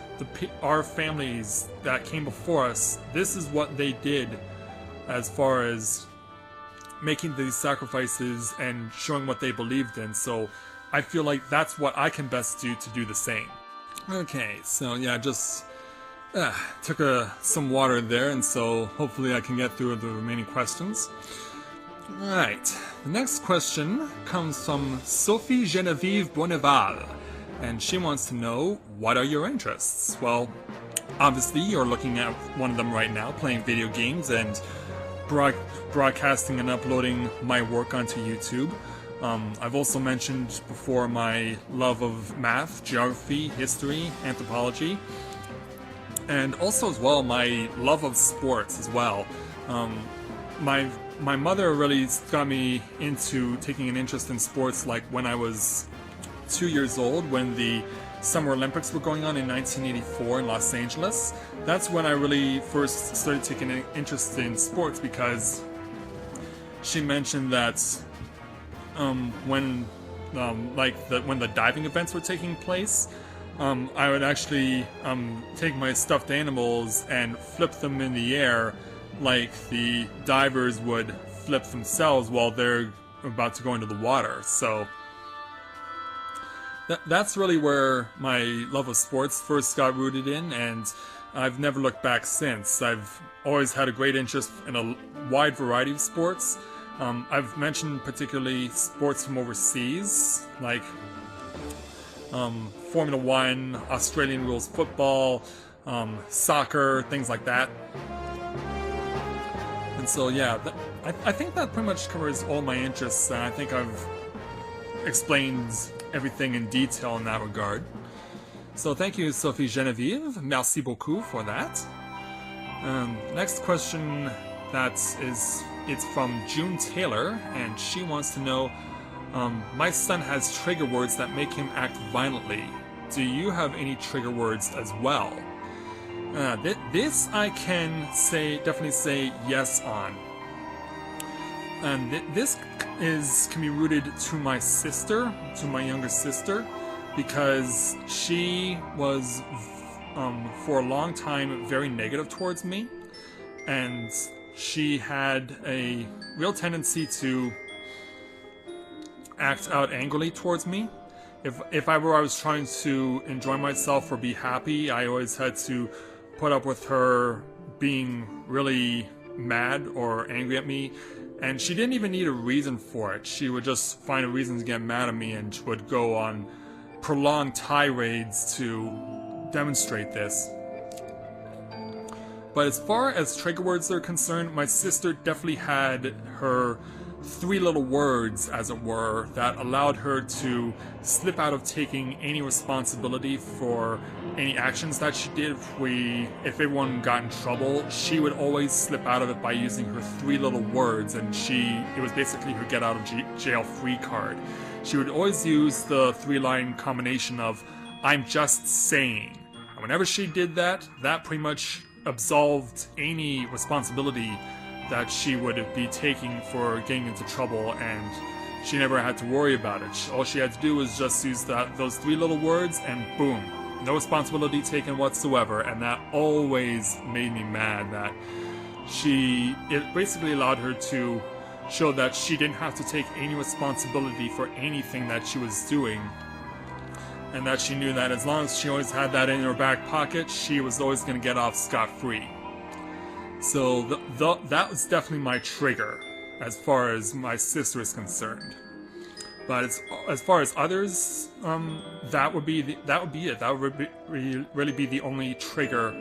our families that came before us, this is what they did as far as making these sacrifices and showing what they believed in. So I feel like that's what I can best do to do the same. Okay, so yeah, just took some water there, and so hopefully I can get through the remaining questions. Alright, the next question comes from Sophie Genevieve Bonneval, and she wants to know, what are your interests? Well, obviously you're looking at one of them right now, playing video games and broadcasting and uploading my work onto YouTube. I've also mentioned before my love of math, geography, history, anthropology, and also as well my love of sports as well. My mother really got me into taking an interest in sports like when I was 2 years old, when the Summer Olympics were going on in 1984 in Los Angeles. That's when I really first started taking an interest in sports, because she mentioned that when the diving events were taking place, I would actually take my stuffed animals and flip them in the air like the divers would flip themselves while they're about to go into the water. So that's really where my love of sports first got rooted in, and I've never looked back since. I've always had a great interest in a wide variety of sports. I've mentioned particularly sports from overseas, like Formula One, Australian rules football, soccer, things like that. And so, yeah, I think that pretty much covers all my interests, and I think I've explained everything in detail in that regard. So thank you, Sophie Genevieve. Merci beaucoup for that. Next question it's from June Taylor, and she wants to know, my son has trigger words that make him act violently. Do you have any trigger words as well? This I can definitely say yes on. And this can be rooted to my sister, to my younger sister, because she was, for a long time, very negative towards me, and she had a real tendency to act out angrily towards me. If I was trying to enjoy myself or be happy, I always had to put up with her being really mad or angry at me, and she didn't even need a reason for it. She would just find a reason to get mad at me and would go on prolonged tirades to demonstrate this. But as far as trigger words are concerned, my sister definitely had her three little words, as it were, that allowed her to slip out of taking any responsibility for any actions that she did. If everyone got in trouble, she would always slip out of it by using her three little words, and it was basically her get out of jail free card. She would always use the three-line combination of, "I'm just saying." And whenever she did that, that pretty much absolved any responsibility that she would be taking for getting into trouble, and she never had to worry about it. All she had to do was just use those three little words, and boom, no responsibility taken whatsoever. And that always made me mad, that it basically allowed her to show that she didn't have to take any responsibility for anything that she was doing, and that she knew that as long as she always had that in her back pocket, she was always going to get off scot-free. So that was definitely my trigger as far as my sister is concerned. But as far as others, that would be it. That would really be the only trigger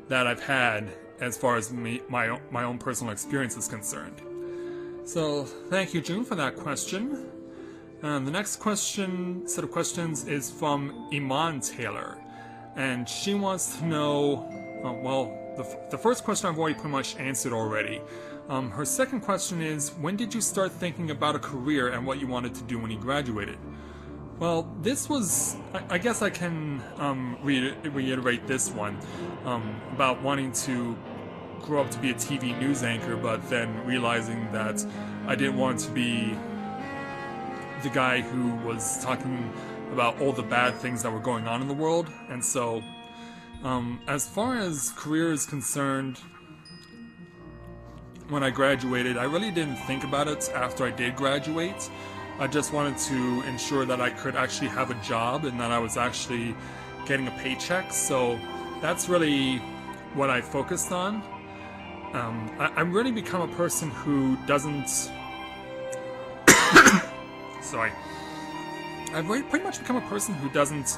that I've had as far as my own personal experience is concerned. So thank you, June, for that question. The next set of questions is from Iman Taylor, and she wants to know, the first question I've already pretty much answered already. Her second question is, when did you start thinking about a career and what you wanted to do when you graduated? Well, this was, I guess I can reiterate this one, about wanting to grow up to be a TV news anchor, but then realizing that I didn't want to be the guy who was talking about all the bad things that were going on in the world. And so, as far as career is concerned, when I graduated, I really didn't think about it after I did graduate. I just wanted to ensure that I could actually have a job and that I was actually getting a paycheck. So that's really what I focused on. I've really become a person who doesn't... Sorry. I've pretty much become a person who doesn't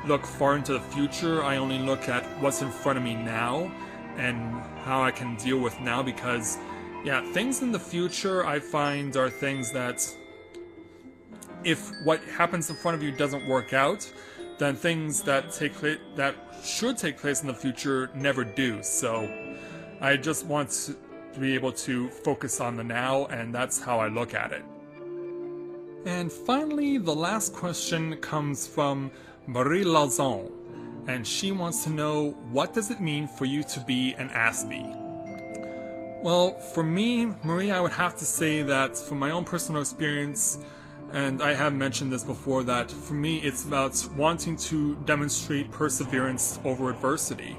look far into the future. I only look at what's in front of me now and how I can deal with now, because, yeah, things in the future I find are things that if what happens in front of you doesn't work out, then things that should take place in the future never do. So I just want to be able to focus on the now, and that's how I look at it. And finally, the last question comes from Marie Lazon, and she wants to know, what does it mean for you to be an Aspie? Well, for me, Marie, I would have to say that from my own personal experience, and I have mentioned this before, that for me it's about wanting to demonstrate perseverance over adversity.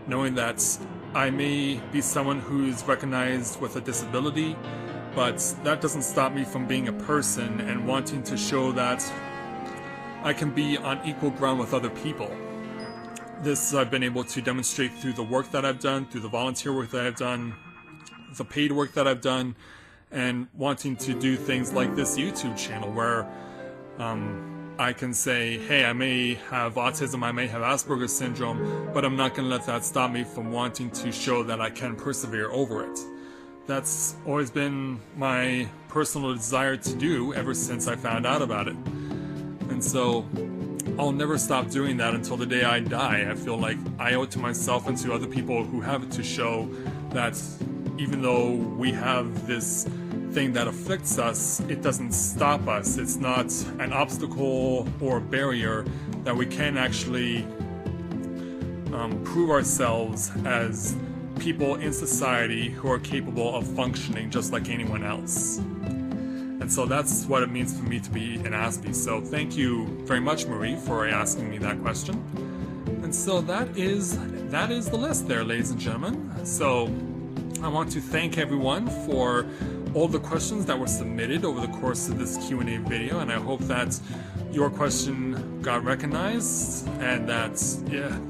Knowing that I may be someone who's recognized with a disability, but that doesn't stop me from being a person and wanting to show that I can be on equal ground with other people. This I've been able to demonstrate through the work that I've done, through the volunteer work that I've done, the paid work that I've done, and wanting to do things like this YouTube channel where I can say, hey, I may have autism, I may have Asperger's syndrome, but I'm not going to let that stop me from wanting to show that I can persevere over it. That's always been my personal desire to do ever since I found out about it. And so I'll never stop doing that until the day I die. I feel like I owe it to myself and to other people who have it to show that even though we have this thing that afflicts us, it doesn't stop us. It's not an obstacle or a barrier, that we can actually prove ourselves as people in society who are capable of functioning just like anyone else. And so that's what it means for me to be an Aspie. So thank you very much, Marie, for asking me that question. And so that is the list there, ladies and gentlemen. So I want to thank everyone for all the questions that were submitted over the course of this Q&A video, and I hope that your question got recognized and that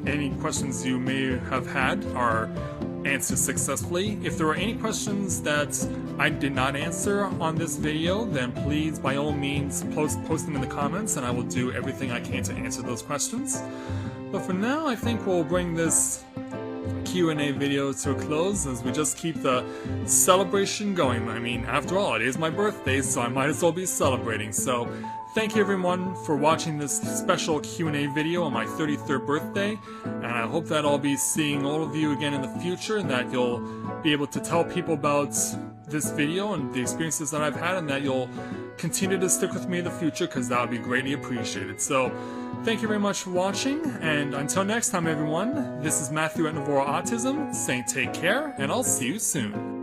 any questions you may have had are answered successfully. If there are any questions that I did not answer on this video, then please, by all means, post them in the comments, and I will do everything I can to answer those questions. But for now, I think we'll bring this Q&A video to a close as we just keep the celebration going. I mean, after all, it is my birthday, so I might as well be celebrating. So thank you everyone for watching this special Q&A video on my 33rd birthday, and I hope that I'll be seeing all of you again in the future, and that you'll be able to tell people about this video and the experiences that I've had, and that you'll continue to stick with me in the future, because that would be greatly appreciated. So thank you very much for watching, and until next time everyone, this is Matthew at Novaura Autism saying take care, and I'll see you soon.